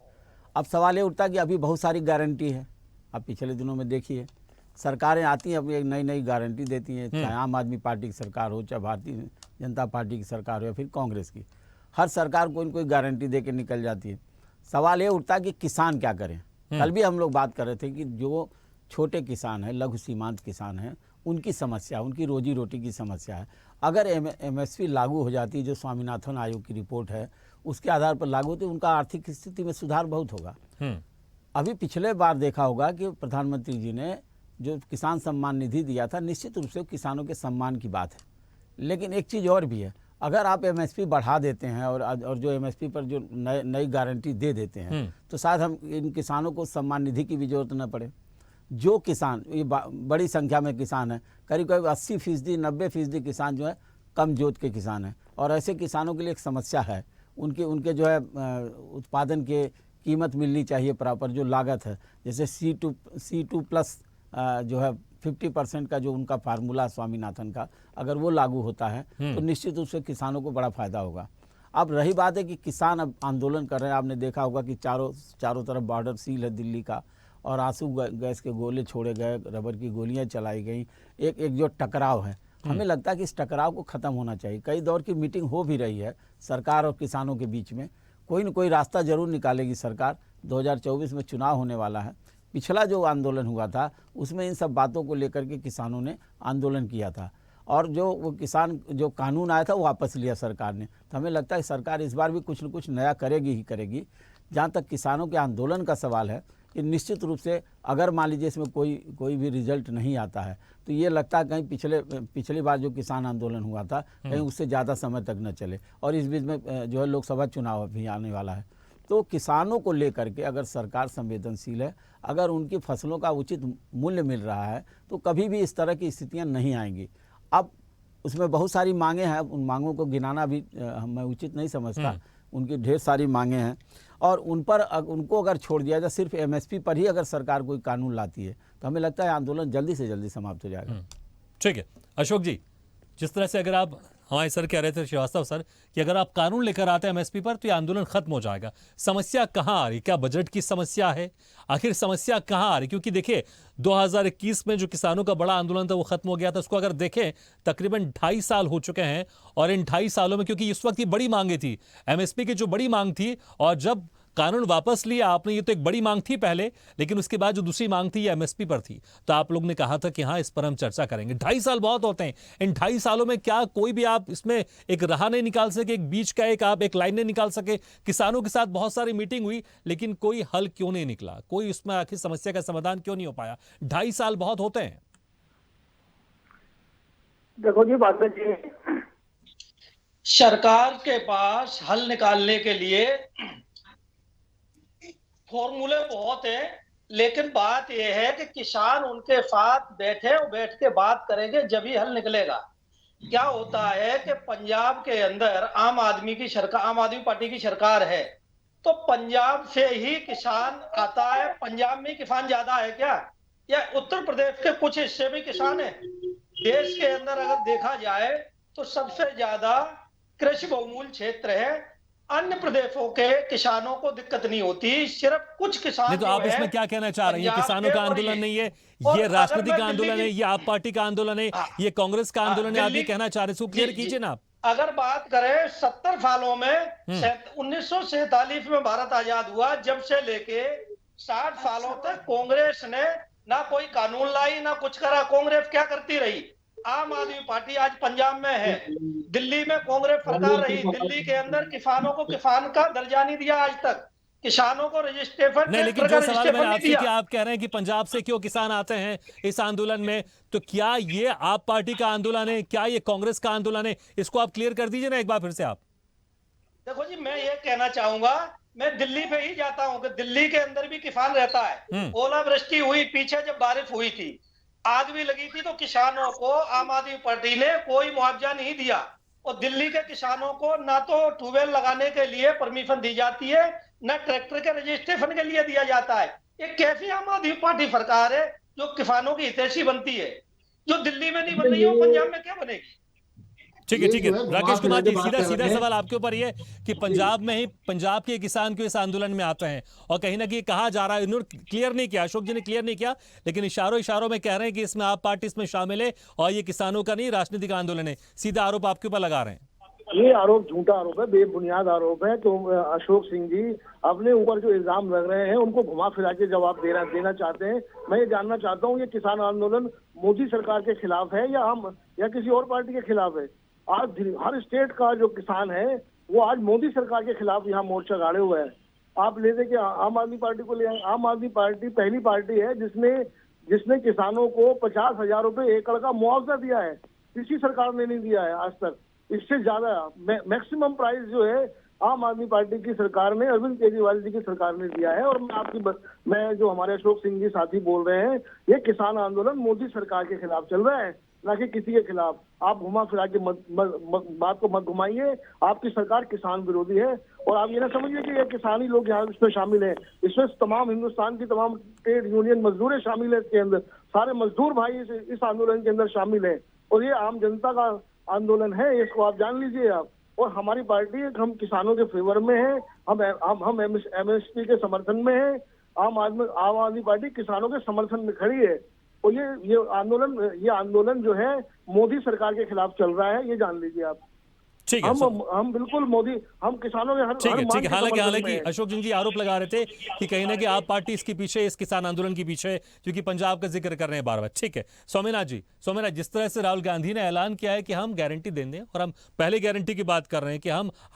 अब सवाल ये उठता है कि अभी बहुत सारी गारंटी है। अब पिछले दिनों में देखिए सरकारें आती हैं, अभी एक नई गारंटी देती हैं, चाहे आम आदमी पार्टी की सरकार हो, चाहे भारतीय जनता पार्टी की सरकार हो या फिर कांग्रेस की, हर सरकार कोई न कोई गारंटी दे के निकल जाती है। सवाल ये उठता है कि किसान क्या करें। कल भी हम लोग बात कर रहे थे कि जो छोटे किसान हैं, लघु सीमांत किसान हैं, उनकी समस्या, उनकी रोजी रोटी की समस्या है। अगर एमएसपी लागू हो जाती, जो स्वामीनाथन आयोग की रिपोर्ट है उसके आधार पर लागू होती, उनका आर्थिक स्थिति में सुधार बहुत होगा। अभी पिछले बार देखा होगा कि प्रधानमंत्री जी ने जो किसान सम्मान निधि दिया था, निश्चित रूप से किसानों के सम्मान की बात है, लेकिन एक चीज़ और भी है, अगर आप एमएसपी बढ़ा देते हैं और जो एमएसपी पर जो नई गारंटी दे देते हैं, तो शायद हम इन किसानों को सम्मान निधि की भी जरूरत न पड़े। जो किसान, ये बड़ी संख्या में किसान हैं, करीब करीब 80%, 90% किसान जो है कम जोत के किसान हैं, और ऐसे किसानों के लिए एक समस्या है, उनके जो है उत्पादन के कीमत मिलनी चाहिए प्रॉपर, जो लागत है, जैसे C2+ जो है 50% का जो उनका फार्मूला स्वामीनाथन का, अगर वो लागू होता है तो निश्चित रूप से किसानों को बड़ा फायदा होगा। अब रही बात है कि किसान अब आंदोलन कर रहे हैं, आपने देखा होगा कि चारों तरफ बॉर्डर सील है दिल्ली का, और आंसू गैस के गोले छोड़े गए, रबर की गोलियां चलाई गई, एक जो टकराव है, हमें लगता है कि इस टकराव को ख़त्म होना चाहिए। कई दौर की मीटिंग हो भी रही है सरकार और किसानों के बीच में, कोई न कोई रास्ता जरूर निकालेगी सरकार। 2024 में चुनाव होने वाला है। पिछला जो आंदोलन हुआ था उसमें इन सब बातों को लेकर के किसानों ने आंदोलन किया था, और जो कानून आया था वो वापस लिया सरकार ने। तो हमें लगता है सरकार इस बार भी कुछ न कुछ नया करेगी ही करेगी। जहाँ तक किसानों के आंदोलन का सवाल है, कि निश्चित रूप से अगर मान लीजिए इसमें कोई भी रिजल्ट नहीं आता है, तो ये लगता है कहीं पिछली बार जो किसान आंदोलन हुआ था कहीं उससे ज़्यादा समय तक न चले, और इस बीच में जो है लोकसभा चुनाव भी आने वाला है। तो किसानों को लेकर के अगर सरकार संवेदनशील है, अगर उनकी फसलों का उचित मूल्य मिल रहा है, तो कभी भी इस तरह की स्थितियां नहीं आएंगी। अब उसमें बहुत सारी मांगे हैं, उन मांगों को गिनाना भी मैं उचित नहीं समझता, उनकी ढेर सारी मांगे हैं, और उनको अगर छोड़ दिया जाए, सिर्फ एमएसपी पर ही अगर सरकार कोई कानून लाती है, तो हमें लगता है आंदोलन जल्दी से जल्दी समाप्त हो जाएगा। ठीक है अशोक जी, जिस तरह से अगर आप, हमारे सर कह रहे थे श्रीवास्तव सर, कि अगर आप कानून लेकर आते हैं एमएसपी पर तो ये आंदोलन खत्म हो जाएगा। समस्या कहाँ आ रही? क्या बजट की समस्या है? आखिर समस्या कहाँ आ रही? क्योंकि देखिए 2021 में जो किसानों का बड़ा आंदोलन था वो खत्म हो गया था। उसको अगर देखें तकरीबन 2.5 साल हो चुके हैं, और इन 2.5 सालों में, क्योंकि इस वक्त की बड़ी मांगे थी एमएसपी की, जो बड़ी मांग थी, और जब कानून वापस लिया आपने, ये तो एक बड़ी मांग थी पहले, लेकिन उसके बाद जो दूसरी मांग थी ये एमएसपी पर थी, तो आप लोग ने कहा था कि हाँ इस पर हम चर्चा करेंगे। 2.5 साल बहुत होते हैं। इन 2.5 सालों में क्या कोई भी आप इसमें एक राह नहीं निकाल सके, एक बीच का एक लाइन नहीं निकाल सके? किसानों के साथ बहुत सारी मीटिंग हुई, लेकिन कोई हल क्यों नहीं निकला? कोई उसमें आखिर समस्या का समाधान क्यों नहीं हो पाया? 2.5 साल बहुत होते हैं। देखो जी बात जी, सरकार के पास हल निकालने के लिए फॉर्मूले बहुत हैं, लेकिन बात यह है कि किसान उनके साथ बैठे और बैठ के बात करेंगे जब ही हल निकलेगा। क्या होता है कि पंजाब के अंदर आम आदमी पार्टी की सरकार है, तो पंजाब से ही किसान आता है। पंजाब में किसान ज्यादा है क्या, या उत्तर प्रदेश के कुछ हिस्से में किसान है? देश के अंदर अगर देखा जाए तो सबसे ज्यादा कृषि बहुमूल क्षेत्र है। अन्य प्रदेशों के किसानों को दिक्कत नहीं होती, सिर्फ कुछ किसान। नहीं तो आप इसमें क्या कहना चाह रहे हैं? ये किसानों का आंदोलन नहीं है, ये राजनीतिक आंदोलन है, ये आप पार्टी का आंदोलन है, ये कांग्रेस का आंदोलन है, आप ये कहना चाह रहे हैं? इसको क्लियर कीजिए ना आप। अगर बात करें 70 सालों में, 1947 में भारत आजाद हुआ, जब से लेके 60 सालों तक कांग्रेस ने ना कोई कानून लाई ना कुछ करा। कांग्रेस क्या करती रही? आम आदमी पार्टी आज पंजाब में है, दिल्ली में कांग्रेस सरकार रही, दिल्ली के अंदर किसानों को किसान का दर्जा नहीं दिया आज तक, किसानों को रजिस्ट्रेशन नहीं। लेकिन जो सवाल मैंने आपसे किया, आप कह रहे हैं कि पंजाब से क्यों किसान आते हैं इस आंदोलन में, तो क्या ये आप पार्टी का आंदोलन है, क्या ये कांग्रेस का आंदोलन है? इसको आप क्लियर कर दीजिए ना एक बार फिर से आप। देखो जी, मैं ये कहना चाहूंगा, मैं दिल्ली पे ही जाता हूँ कि दिल्ली के अंदर भी किसान रहता है। ओलावृष्टि हुई पीछे जब बारिश हुई थी, आग भी लगी थी, तो किसानों को आम आदमी पार्टी ने कोई मुआवजा नहीं दिया, और दिल्ली के किसानों को ना तो ट्यूबवेल लगाने के लिए परमिशन दी जाती है, ना ट्रैक्टर के रजिस्ट्रेशन के लिए दिया जाता है। ये कैसी आम आदमी पार्टी सरकार है जो किसानों की हितैषी बनती है? जो दिल्ली में नहीं बन रही है वो पंजाब में क्या बनेगी? ठीक है राकेश कुमार जी, सीधा सवाल आपके ऊपर ये कि पंजाब में ही पंजाब के किसान क्यों इस आंदोलन में आते हैं, और कहीं ना कहीं कहा जा रहा है, इन्होंने क्लियर नहीं किया, अशोक जी ने क्लियर नहीं किया, लेकिन इशारों में कह रहे हैं कि इसमें आप पार्टी इसमें शामिल है और ये किसानों का नहीं राजनीतिक आंदोलन है। सीधा आरोप आपके ऊपर लगा रहे हैं। ये आरोप झूठा आरोप है, बेबुनियाद आरोप है। तो अशोक सिंह जी अपने ऊपर जो इल्जाम लग रहे हैं उनको घुमा फिरा के जवाब देना चाहते हैं। मैं ये जानना चाहता हूँ, ये किसान आंदोलन मोदी सरकार के खिलाफ है या किसी और पार्टी के खिलाफ है? आज हर स्टेट का जो किसान है वो आज मोदी सरकार के खिलाफ यहाँ मोर्चा गाड़े हुए है। आप ले देखिए आम आदमी पार्टी को ले आए। आम आदमी पार्टी पहली पार्टी है जिसने किसानों को 50,000 रुपए एकड़ का मुआवजा दिया है। किसी सरकार ने नहीं दिया है आज तक। इससे ज्यादा मैक्सिमम प्राइस जो है आम आदमी पार्टी की सरकार ने, अरविंद केजरीवाल जी की सरकार ने दिया है। और मैं जो हमारे अशोक सिंह जी साथी बोल रहे हैं, ये किसान आंदोलन मोदी सरकार के खिलाफ चल रहा है, ना कि किसी के खिलाफ। आप घुमा फिरा के बात को मत घुमाइए। आपकी सरकार किसान विरोधी है और आप ये ना समझिए कि ये किसानी लोग यहाँ इसमें शामिल हैं। इसमें तमाम हिंदुस्तान की तमाम ट्रेड यूनियन मजदूरें शामिल है इसके अंदर। सारे मजदूर भाई इस आंदोलन के अंदर शामिल है और ये आम जनता का आंदोलन है, इसको आप जान लीजिए आप। और हमारी पार्टी हम किसानों के फेवर में है, हम एमएसपी के समर्थन में है। आम आदमी पार्टी किसानों के समर्थन में खड़ी है और ये आंदोलन जो है मोदी सरकार के खिलाफ चल रहा है, ये जान लीजिए आप। ठीक है, हम बिल्कुल हम किसानों के ठीक है। हालांकि अशोक सिंह जी आरोप लगा रहे थे कि कहीं ना कहीं आप पार्टी इसके पीछे, इस किसान आंदोलन के पीछे, क्योंकि पंजाब का जिक्र कर रहे हैं बार बार। ठीक है स्वामीनाथ जी, जिस तरह से राहुल गांधी ने ऐलान किया है कि हम गारंटी देंगे और हम पहले गारंटी की बात कर रहे हैं कि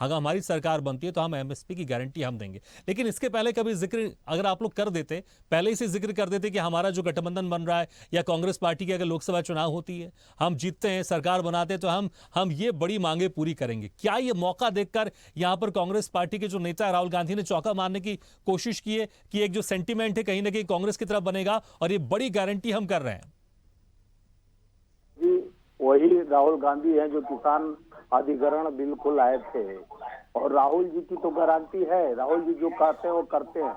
हमारी सरकार बनती है तो हम एमएसपी की गारंटी हम देंगे, लेकिन इसके पहले कभी जिक्र अगर आप लोग कर देते, पहले ही से जिक्र कर देते कि हमारा जो गठबंधन बन रहा है या कांग्रेस पार्टी की अगर लोकसभा चुनाव होती है, हम जीतते हैं, सरकार बनाते हैं, तो हम ये बड़ी मांगे पूरी करेंगे। क्या ये मौका देखकर यहां पर कांग्रेस पार्टी के जो नेता राहुल गांधी ने चौका मारने की कोशिश की है कि एक जो सेंटीमेंट है कहीं ना कहीं कांग्रेस की तरफ बनेगा और ये बड़ी गारंटी हम कर रहे हैं? जी, वही राहुल गांधी हैं जो किसान अधिग्रहण बिल्कुल आए थे और राहुल जी की तो गारंटी है। राहुल जी जो कहते हैं वो करते हैं,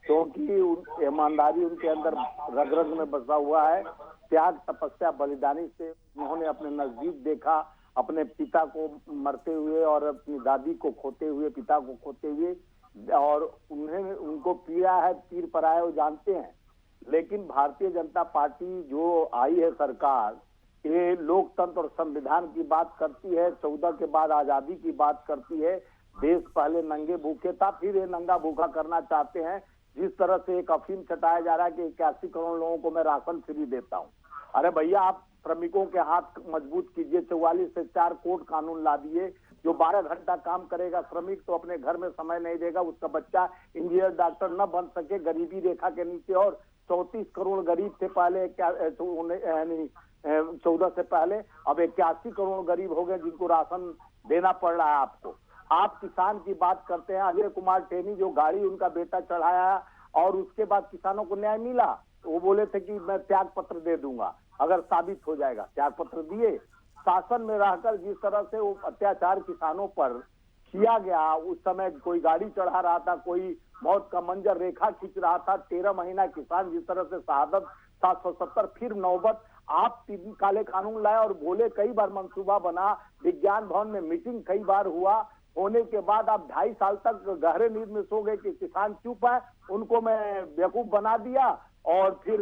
क्योंकि ईमानदारी उनके अंदर रग रग में बसा हुआ है। त्याग, तपस्या, बलिदानी से उन्होंने अपने नजदीक देखा, अपने पिता को मरते हुए और अपनी दादी को खोते हुए, पिता को खोते हुए, और उनको पीड़ा है, पीर पर आए, वो जानते हैं। लेकिन भारतीय जनता पार्टी जो आई है सरकार, ये लोकतंत्र और संविधान की बात करती है, 14 के बाद आजादी की बात करती है। देश पहले नंगे भूखे था, फिर ये नंगा भूखा करना चाहते हैं। जिस तरह से एक अफीम चटाया जा रहा है कि 81 करोड़ लोगों को मैं राशन फ्री देता हूँ। अरे भैया, आप श्रमिकों के हाथ मजबूत कीजिए। 44 से 4 कोड कानून ला दिए। जो 12 घंटा काम करेगा श्रमिक तो अपने घर में समय नहीं देगा, उसका बच्चा इंजीनियर डॉक्टर न बन सके। गरीबी रेखा के नीचे, और 34 करोड़ गरीब थे पहले, 14 से पहले, अब 81 करोड़ गरीब हो गए जिनको राशन देना पड़ रहा है आपको। आप किसान की बात करते हैं, अजय कुमार टेनी जो गाड़ी उनका बेटा चढ़ाया और उसके बाद किसानों को न्याय मिला, वो बोले थे कि मैं त्याग पत्र दे दूंगा अगर साबित हो जाएगा। त्याग पत्र दिए। शासन में रहकर जिस तरह से वो अत्याचार किसानों पर किया गया, उस समय कोई गाड़ी चढ़ा रहा था, कोई मौत का मंजर रेखा खींच रहा था। 13 महीना किसान जिस तरह से शहादत, 770, फिर नौबत। आप 3 काले कानून लाए और बोले, कई बार मंसूबा बना, विज्ञान भवन में मीटिंग कई बार हुआ, होने के बाद आप 2.5 साल तक गहरे नींद में सो गए कि किसान चुप है, उनको मैं बेवकूफ बना दिया। और फिर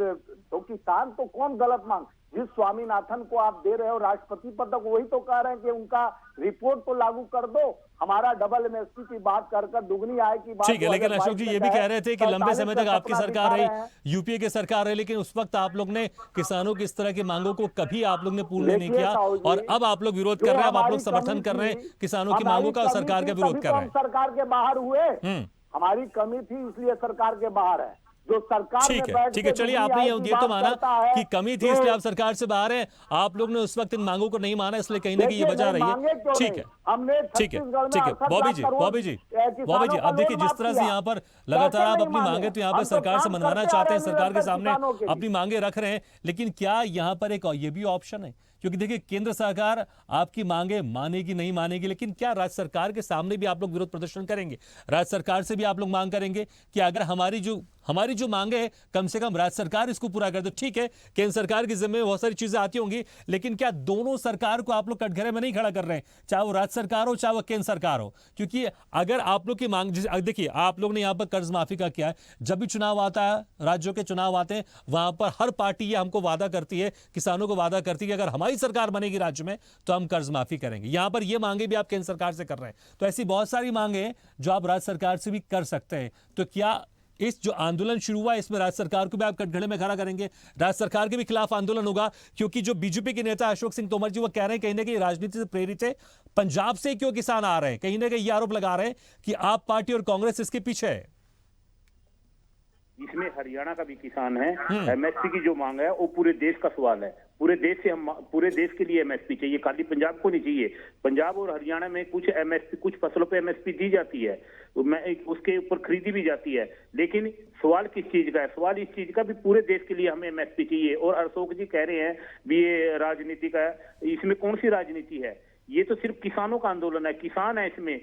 तो किसान तो कौन गलत मांग, जिस स्वामीनाथन को आप दे रहे हो राष्ट्रपति पद तक, वही तो कह रहे हैं कि उनका रिपोर्ट तो लागू कर दो। हमारा डबल एमएसपी की बात कर दुगनी आय की बात। ठीक है, लेकिन अशोक जी ये भी कह रहे थे कि लंबे समय तक आपकी सरकार रही, यूपीए की सरकार रही, लेकिन उस वक्त आप लोग ने किसानों की इस तरह की मांगों को कभी आप लोग ने पूर्ण नहीं किया और अब आप लोग विरोध कर रहे हैं। अब आप लोग समर्थन कर रहे हैं किसानों की मांगों का और सरकार का विरोध कर रहे हैं। सरकार के बाहर हुए, हमारी कमी थी इसलिए सरकार के बाहर है। जो सरकार ठीक है, चलिए आपने ये तो माना कि कमी थी इसलिए आप सरकार से बाहर हैं। आप लोग ने उस वक्त इन मांगों को नहीं माना, इसलिए कहीं ना कहीं ये वजह रही है। ठीक है, बॉबी जी, अब देखिए जिस तरह से यहाँ पर लगातार आप अपनी मांगे तो यहाँ पर सरकार से मनवाना चाहते हैं, सरकार के सामने अपनी मांगे रख रहे हैं, लेकिन क्या यहाँ पर एक ये भी ऑप्शन है? क्योंकि देखिए केंद्र सरकार आपकी मांगे मानेगी नहीं मानेगी, लेकिन क्या राज्य सरकार के सामने भी आप लोग विरोध प्रदर्शन करेंगे? राज्य सरकार से भी आप लोग मांग करेंगे कि अगर हमारी जो मांगे है कम से कम राज्य सरकार इसको पूरा कर दो। ठीक है, केंद्र सरकार की जिम्मे बहुत सारी चीजें आती होंगी, लेकिन क्या दोनों सरकार को आप लोग कटघरे में नहीं खड़ा कर रहे हैं, चाहे वो राज्य सरकार हो चाहे वो केंद्र सरकार हो? क्योंकि अगर आप लोग की मांग, देखिए आप लोग ने यहां पर कर्ज माफी का किया है, जब भी चुनाव आता है, राज्यों के चुनाव आते हैं, वहां पर हर पार्टी ये हमको वादा करती है, किसानों को वादा करती है कि अगर हमारी सरकार बनेगी राज्य में तो हम कर्ज माफी करेंगे। यहां पर ये मांगे भी आप केंद्र सरकार से कर रहे हैं, तो ऐसी बहुत सारी मांगे हैं जो आप राज्य सरकार से भी कर सकते हैं। तो क्या इस जो आंदोलन शुरू हुआ इसमें राज्य सरकार को भी आप कटघरे में खड़ा करेंगे, राज्य सरकार के भी खिलाफ आंदोलन होगा? क्योंकि जो बीजेपी के नेता अशोक सिंह तोमर जी वो कह रहे हैं कहीं ना कहीं राजनीति से प्रेरित है, पंजाब से क्यों किसान आ रहे हैं, कहीं ना कहीं ये आरोप लगा रहे हैं कि आप पार्टी और कांग्रेस इसके पीछे है। इसमें हरियाणा का भी किसान है। एमएसपी की जो मांग है वो पूरे देश का सवाल है। पूरे देश के लिए एमएसपी चाहिए, खाली पंजाब को नहीं चाहिए। पंजाब और हरियाणा में कुछ एमएसपी, कुछ फसलों पे एमएसपी दी जाती है, उसके ऊपर खरीदी भी जाती है, लेकिन सवाल किस चीज का है? सवाल इस चीज का भी पूरे देश के लिए हमें एमएसपी चाहिए। और अशोक जी कह रहे हैं भी ये राजनीति का है, इसमें कौन सी राजनीति है? ये तो सिर्फ किसानों का आंदोलन है, किसान है इसमें।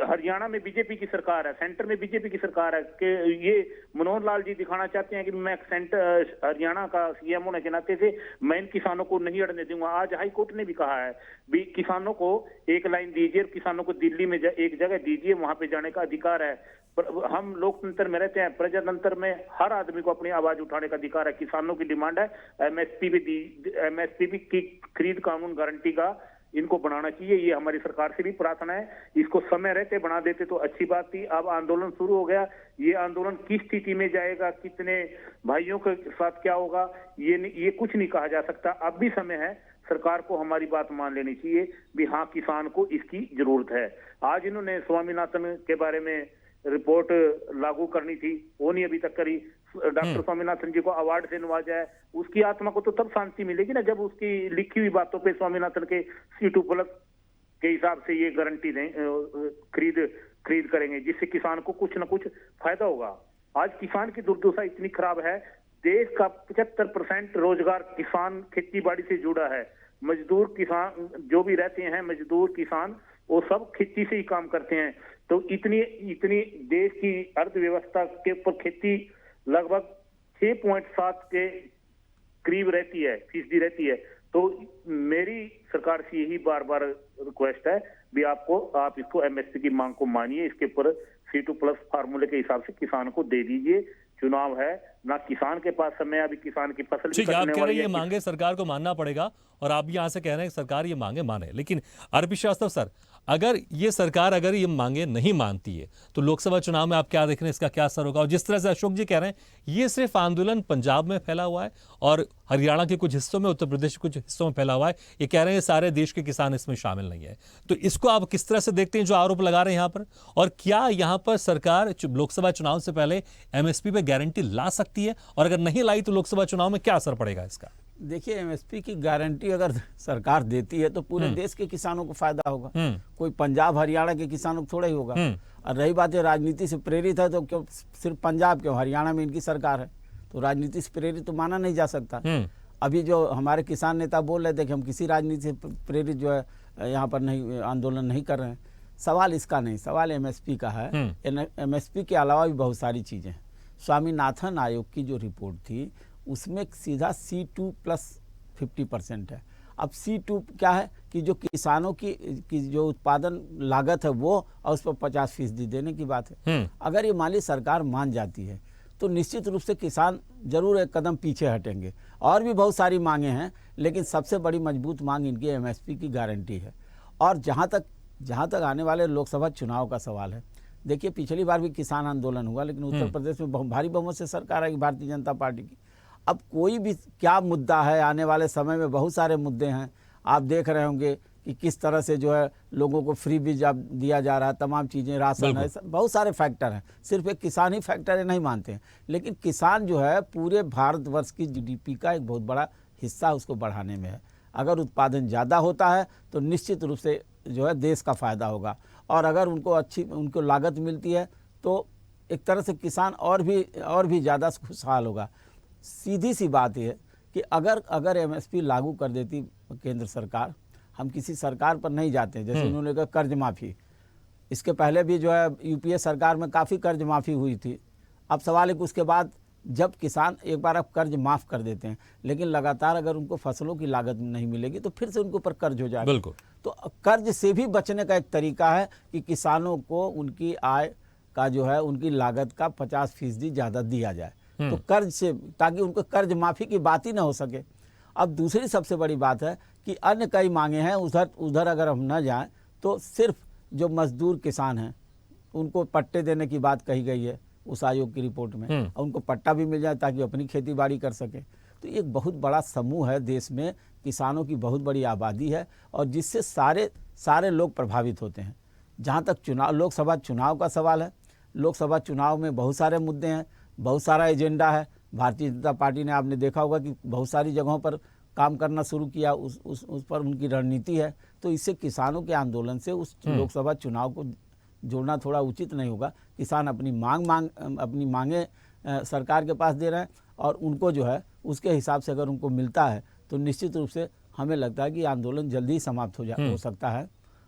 हरियाणा में बीजेपी की सरकार है, सेंटर में बीजेपी की सरकार है कि ये मनोहर लाल जी दिखाना चाहते हैं कि मैं सेंटर हरियाणा का सीएम होने के नाते से मैं इन किसानों को नहीं अड़ने दूंगा। आज हाई कोर्ट ने भी कहा है भी किसानों को एक लाइन दीजिए, किसानों को दिल्ली में एक जगह दीजिए, वहां पे जाने का अधिकार है। हम लोकतंत्र में रहते हैं, प्रजातंत्र में हर आदमी को अपनी आवाज उठाने का अधिकार है। किसानों की डिमांड है एमएसपी भी की खरीद कानून गारंटी का इनको बनाना चाहिए। ये हमारी सरकार से भी प्रार्थना है, इसको समय रहते बना देते तो अच्छी बात थी। अब आंदोलन शुरू हो गया, ये आंदोलन किस स्थिति में जाएगा, कितने भाइयों के साथ क्या होगा, ये कुछ नहीं कहा जा सकता। अब भी समय है, सरकार को हमारी बात मान लेनी चाहिए भी हाँ किसान को इसकी जरूरत है। आज इन्होंने स्वामीनाथन के बारे में रिपोर्ट लागू करनी थी, वो नहीं अभी तक करी। डॉक्टर स्वामीनाथन जी को अवार्ड से नवाजा है, उसकी आत्मा को तो तब शांति मिलेगी ना जब उसकी लिखी हुई बातों पे स्वामीनाथन के C2+ के हिसाब से ये गारंटी दें, खरीद करेंगे, जिससे किसान को कुछ ना कुछ फायदा होगा। आज किसान की दुर्दशा इतनी खराब है, देश का 75% रोजगार किसान खेती बाड़ी से जुड़ा है। मजदूर किसान जो भी रहते हैं, मजदूर किसान, वो सब खेती से ही काम करते हैं। तो इतनी देश की अर्थव्यवस्था के ऊपर खेती लगभग 6.7 के करीब रहती है, फीसदी रहती है। तो मेरी सरकार से यही बार बार रिक्वेस्ट है भी आप इसको एमएसपी की मांग को मानिए, इसके ऊपर C2+ फार्मूले के हिसाब से किसान को दे दीजिए। चुनाव है ना, किसान के पास समय, अभी किसान की फसल ठीक है, आप कह रहे हैं ये मांगे सरकार को मानना पड़ेगा और आप यहां से कह रहे हैं सरकार ये मांगे माने, लेकिन आरपी श्रीवास्तव सर, अगर ये सरकार अगर ये मांगे नहीं मानती है तो लोकसभा चुनाव में आप क्या देख रहे हैं, इसका क्या असर होगा? और जिस तरह से अशोक जी कह रहे हैं ये सिर्फ आंदोलन पंजाब में फैला हुआ है और हरियाणा के कुछ हिस्सों में, उत्तर प्रदेश के कुछ हिस्सों में फैला हुआ है, ये कह रहे हैं सारे देश के किसान इसमें शामिल नहीं है, तो इसको आप किस तरह से देखते हैं जो आरोप लगा रहे हैं यहाँ पर? और क्या यहाँ पर सरकार लोकसभा चुनाव से पहले एमएसपी पे गारंटी ला सकती है, और अगर नहीं लाई तो लोकसभा चुनाव में क्या असर पड़ेगा इसका? देखिए, एमएसपी की गारंटी अगर सरकार देती है तो पूरे देश के किसानों को फायदा होगा, कोई पंजाब हरियाणा के किसानों को थोड़ा ही होगा। और रही बात है राजनीति से प्रेरित है, तो क्यों सिर्फ पंजाब, क्यों हरियाणा में इनकी सरकार है, तो राजनीति से प्रेरित तो माना नहीं जा सकता। अभी जो हमारे किसान नेता बोल रहे थे कि हम किसी राजनीति से प्रेरित जो है यहाँ पर नहीं आंदोलन नहीं कर रहे हैं, सवाल इसका नहीं, सवाल एमएसपी का है। एमएसपी के अलावा भी बहुत सारी चीज़ें हैं। स्वामीनाथन आयोग की जो रिपोर्ट थी उसमें सीधा C2+ 50% है। अब C2 क्या है कि जो किसानों की जो उत्पादन लागत है वो, और उस पर 50% देने की बात है। अगर ये माली सरकार मान जाती है तो निश्चित रूप से किसान जरूर एक कदम पीछे हटेंगे। और भी बहुत सारी मांगे हैं, लेकिन सबसे बड़ी मजबूत मांग इनकी एमएसपी की गारंटी है। और जहाँ तक आने वाले लोकसभा चुनाव का सवाल है, देखिए पिछली बार भी किसान आंदोलन हुआ, लेकिन उत्तर प्रदेश में भारी बहुमत से सरकार आई भारतीय जनता पार्टी की। अब कोई भी क्या मुद्दा है, आने वाले समय में बहुत सारे मुद्दे हैं। आप देख रहे होंगे कि किस तरह से जो है लोगों को फ्री भी दिया जा रहा है, तमाम चीज़ें, राशन है, बहुत सारे फैक्टर हैं। सिर्फ एक किसान ही फैक्टर है नहीं मानते हैं, लेकिन किसान जो है पूरे भारतवर्ष की GDP का एक बहुत बड़ा हिस्सा उसको बढ़ाने में है। अगर उत्पादन ज़्यादा होता है तो निश्चित रूप से जो है देश का फ़ायदा होगा, और अगर उनको लागत मिलती है तो एक तरह से किसान और भी ज़्यादा खुशहाल होगा। सीधी सी बात है कि अगर एमएसपी लागू कर देती केंद्र सरकार, हम किसी सरकार पर नहीं जाते, जैसे उन्होंने कहा कर्ज माफ़ी, इसके पहले भी जो है यूपीए सरकार में काफ़ी कर्ज माफ़ी हुई थी, अब सवाल है कि उसके बाद जब किसान एक बार आप कर्ज माफ़ कर देते हैं, लेकिन लगातार अगर उनको फसलों की लागत नहीं मिलेगी तो फिर से उनके ऊपर कर्ज हो जाएगा। बिल्कुल। तो कर्ज से भी बचने का एक तरीका है कि किसानों को उनकी आय का जो है उनकी लागत का 50% ज़्यादा दिया जाए, तो कर्ज से, ताकि उनको कर्ज माफ़ी की बात ही ना हो सके। अब दूसरी सबसे बड़ी बात है कि अन्य कई मांगे हैं, उधर अगर हम न जाएं तो सिर्फ जो मजदूर किसान हैं उनको पट्टे देने की बात कही गई है उस आयोग की रिपोर्ट में, और उनको पट्टा भी मिल जाए ताकि अपनी खेती बाड़ी कर सके। तो एक बहुत बड़ा समूह है देश में, किसानों की बहुत बड़ी आबादी है, और जिससे सारे लोग प्रभावित होते हैं। जहाँ तक लोकसभा चुनाव का सवाल है, लोकसभा चुनाव में बहुत सारे मुद्दे हैं, बहुत सारा एजेंडा है। भारतीय जनता पार्टी ने, आपने देखा होगा कि बहुत सारी जगहों पर काम करना शुरू किया, उस पर उनकी रणनीति है। तो इससे किसानों के आंदोलन से उस लोकसभा चुनाव को जोड़ना थोड़ा उचित नहीं होगा। किसान अपनी मांगे सरकार के पास दे रहे हैं, और उनको जो है उसके हिसाब से अगर उनको मिलता है तो निश्चित रूप से हमें लगता है कि आंदोलन जल्दी ही समाप्त हो सकता है।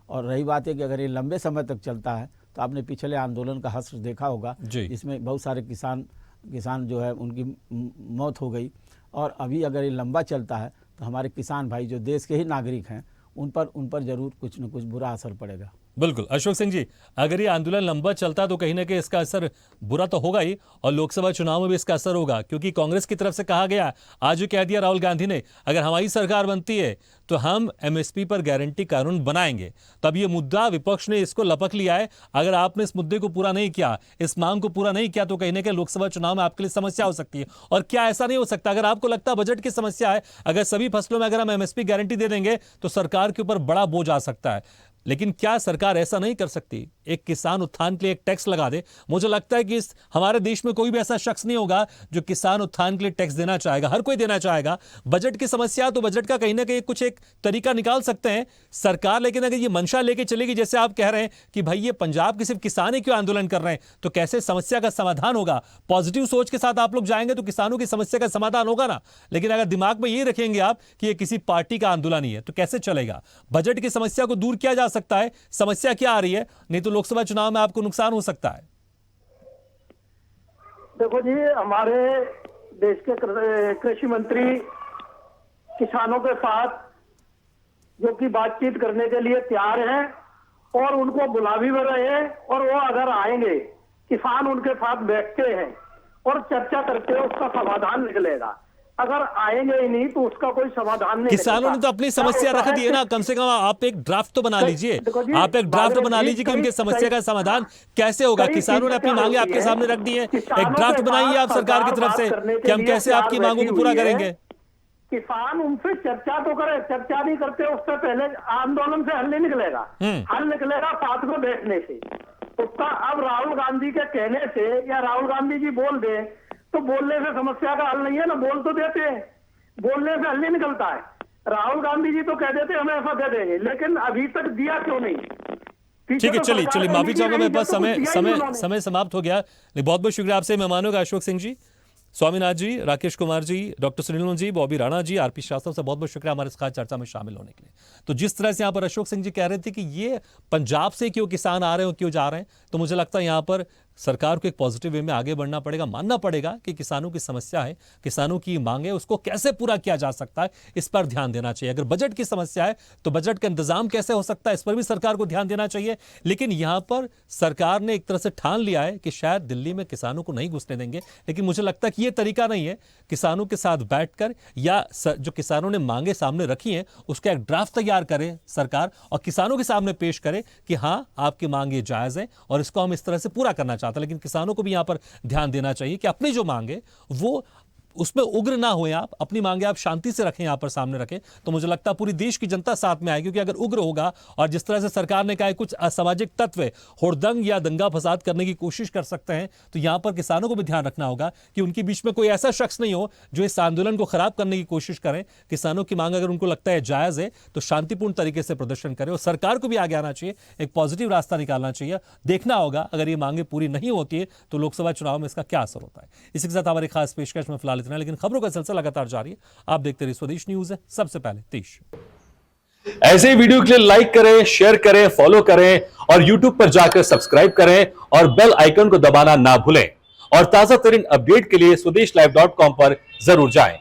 और रही बात है कि अगर ये लंबे समय तक चलता है तो आपने पिछले आंदोलन का हश्र देखा होगा, जिसमें बहुत सारे किसान जो है उनकी मौत हो गई। और अभी अगर ये लंबा चलता है तो हमारे किसान भाई जो देश के ही नागरिक हैं उन पर जरूर कुछ न कुछ बुरा असर पड़ेगा। बिल्कुल। अशोक सिंह जी, अगर ये आंदोलन लंबा चलता तो कहीं ना कहीं इसका असर बुरा तो होगा ही, और लोकसभा चुनाव में भी इसका असर होगा, क्योंकि कांग्रेस की तरफ से कहा गया, आज जो कह दिया राहुल गांधी ने, अगर हमारी सरकार बनती है तो हम एमएसपी पर गारंटी कानून बनाएंगे। तब ये मुद्दा विपक्ष ने इसको लपक लिया है। अगर आपने इस मुद्दे को पूरा नहीं किया, इस मांग को पूरा नहीं किया, तो कहीं ना कहीं लोकसभा चुनाव में आपके लिए समस्या हो सकती है। और क्या ऐसा नहीं हो सकता, अगर आपको लगता है बजट की समस्या है, अगर सभी फसलों में अगर हम एमएसपी गारंटी दे देंगे तो सरकार के ऊपर बड़ा बोझ आ सकता है। लेकिन क्या सरकार ऐसा नहीं कर सकती, एक किसान उत्थान के लिए एक टैक्स लगा दे? मुझे लगता है कि हमारे देश में कोई भी ऐसा शख्स नहीं होगा जो किसान उत्थान के लिए टैक्स देना चाहेगा, हर कोई देना चाहेगा। बजट की समस्या, तो बजट का कहीं ना कहीं कुछ एक तरीका निकाल सकते हैं सरकार। लेकिन अगर ये मंशा लेके चलेगी, जैसे आप कह रहे हैं कि भाई ये पंजाब के सिर्फ किसान ही क्यों आंदोलन कर रहे हैं, तो कैसे समस्या का समाधान होगा? पॉजिटिव सोच के साथ आप लोग जाएंगे तो किसानों की समस्या का समाधान होगा ना। लेकिन अगर दिमाग में ये रखेंगे आप कि ये किसी पार्टी का आंदोलन ही है, तो कैसे चलेगा? बजट की समस्या को दूर किया जा सकता है, समस्या क्या आ रही है, नहीं तो लोकसभा चुनाव में आपको नुकसान हो सकता है। देखो जी, हमारे देश के कृषि मंत्री किसानों के साथ जो कि बातचीत करने के लिए तैयार हैं, और उनको बुला भी रहे हैं, और वो अगर आएंगे, किसान उनके साथ बैठते हैं और चर्चा करते हैं, उसका समाधान निकलेगा। अगर आएंगे ही नहीं तो उसका कोई समाधान नहीं। किसानों ने तो अपनी समस्या रख दी है ना, कम से कम आप एक ड्राफ्ट तो बना लीजिए, आप एक ड्राफ्ट बना लीजिए कि उनकी समस्या का समाधान कैसे होगा। किसानों ने अपनी मांगे आपके सामने रख दी है, एक ड्राफ्ट बनाइए आप सरकार की तरफ से कि हम कैसे आपकी मांगों को पूरा करेंगे। किसान उनसे चर्चा तो करे, चर्चा नहीं करते उससे पहले आंदोलन से हल नहीं निकलेगा। हल निकलेगा साथ में बैठने से। उसका अब राहुल गांधी के कहने से या राहुल गांधी जी बोल दे तो बोलने से समस्या का हल नहीं है ना, बोल तो देते हैं, बोलने से हल नहीं निकलता है। राहुल गांधी जी तो कह देते हमें ऐसा दे देंगे, लेकिन अभी तक दिया क्यों नहीं? ठीक है, चलिए माफी चाहूंगा, मेरे पास समय समाप्त हो गया। बहुत बहुत शुक्रिया आपसे मेहमानों का, अशोक सिंह जी, स्वामीनाथ जी, राकेश कुमार जी, डॉक्टर सुनील जी, बॉबी राणा जी, आरपी श्रीवास्तव से बहुत बहुत शुक्रिया हमारे इस खास चर्चा में शामिल होने के लिए। तो जिस तरह से यहाँ पर अशोक सिंह जी कह रहे थे कि ये पंजाब से क्यों किसान आ रहे हैं, क्यों जा रहे हैं, तो मुझे लगता है यहाँ पर सरकार को एक पॉजिटिव वे में आगे बढ़ना पड़ेगा, मानना पड़ेगा कि किसानों की समस्या है, किसानों की मांगे, उसको कैसे पूरा किया जा सकता है, इस पर ध्यान देना चाहिए। अगर बजट की समस्या है तो बजट का इंतजाम कैसे हो सकता है, इस पर भी सरकार को ध्यान देना चाहिए। लेकिन यहां पर सरकार ने एक तरह से ठान लिया है कि शायद दिल्ली में किसानों को नहीं घुसने देंगे, लेकिन मुझे लगता है कि यह तरीका नहीं है। किसानों के साथ बैठकर या जो किसानों ने मांगे सामने रखी हैं उसका एक ड्राफ्ट तैयार करे सरकार और किसानों के सामने पेश करे कि हां आपकी मांगे जायज है और इसको हम इस तरह से पूरा करना चाहते हैं। लेकिन किसानों को भी यहां पर ध्यान देना चाहिए कि अपनी जो मांगे वो उसमें उग्र ना हुए, आप अपनी मांगे आप शांति से रखें, यहां पर सामने रखें, तो मुझे लगता है पूरी देश की जनता साथ में आएगी। क्योंकि अगर उग्र होगा और जिस तरह से सरकार ने कहा है कुछ असामाजिक तत्व हुड़दंग या दंगा फसाद करने की कोशिश कर सकते हैं, तो यहां पर किसानों को भी ध्यान रखना होगा कि उनके बीच में कोई ऐसा शख्स नहीं हो जो इस आंदोलन को खराब करने की कोशिश करें। किसानों की मांग अगर उनको लगता है जायज है तो शांतिपूर्ण तरीके से प्रदर्शन करें और सरकार को भी आगे आना चाहिए, एक पॉजिटिव रास्ता निकालना चाहिए। देखना होगा अगर ये मांगे पूरी नहीं होती है तो लोकसभा चुनाव में इसका क्या असर होता है। इसी के साथ हमारी खास पेशकश में फिलहाल इतना, लेकिन खबरों का सिलसिला लगातार जारी है। आप देखते रहिए स्वदेश न्यूज है, सबसे पहले देश। ऐसे ही वीडियो के लिए लाइक करें, शेयर करें, फॉलो करें और YouTube पर जाकर सब्सक्राइब करें और बेल आइकन को दबाना ना भूलें। और ताजा तरीन अपडेट के लिए स्वदेशलाइव.com पर जरूर जाएं।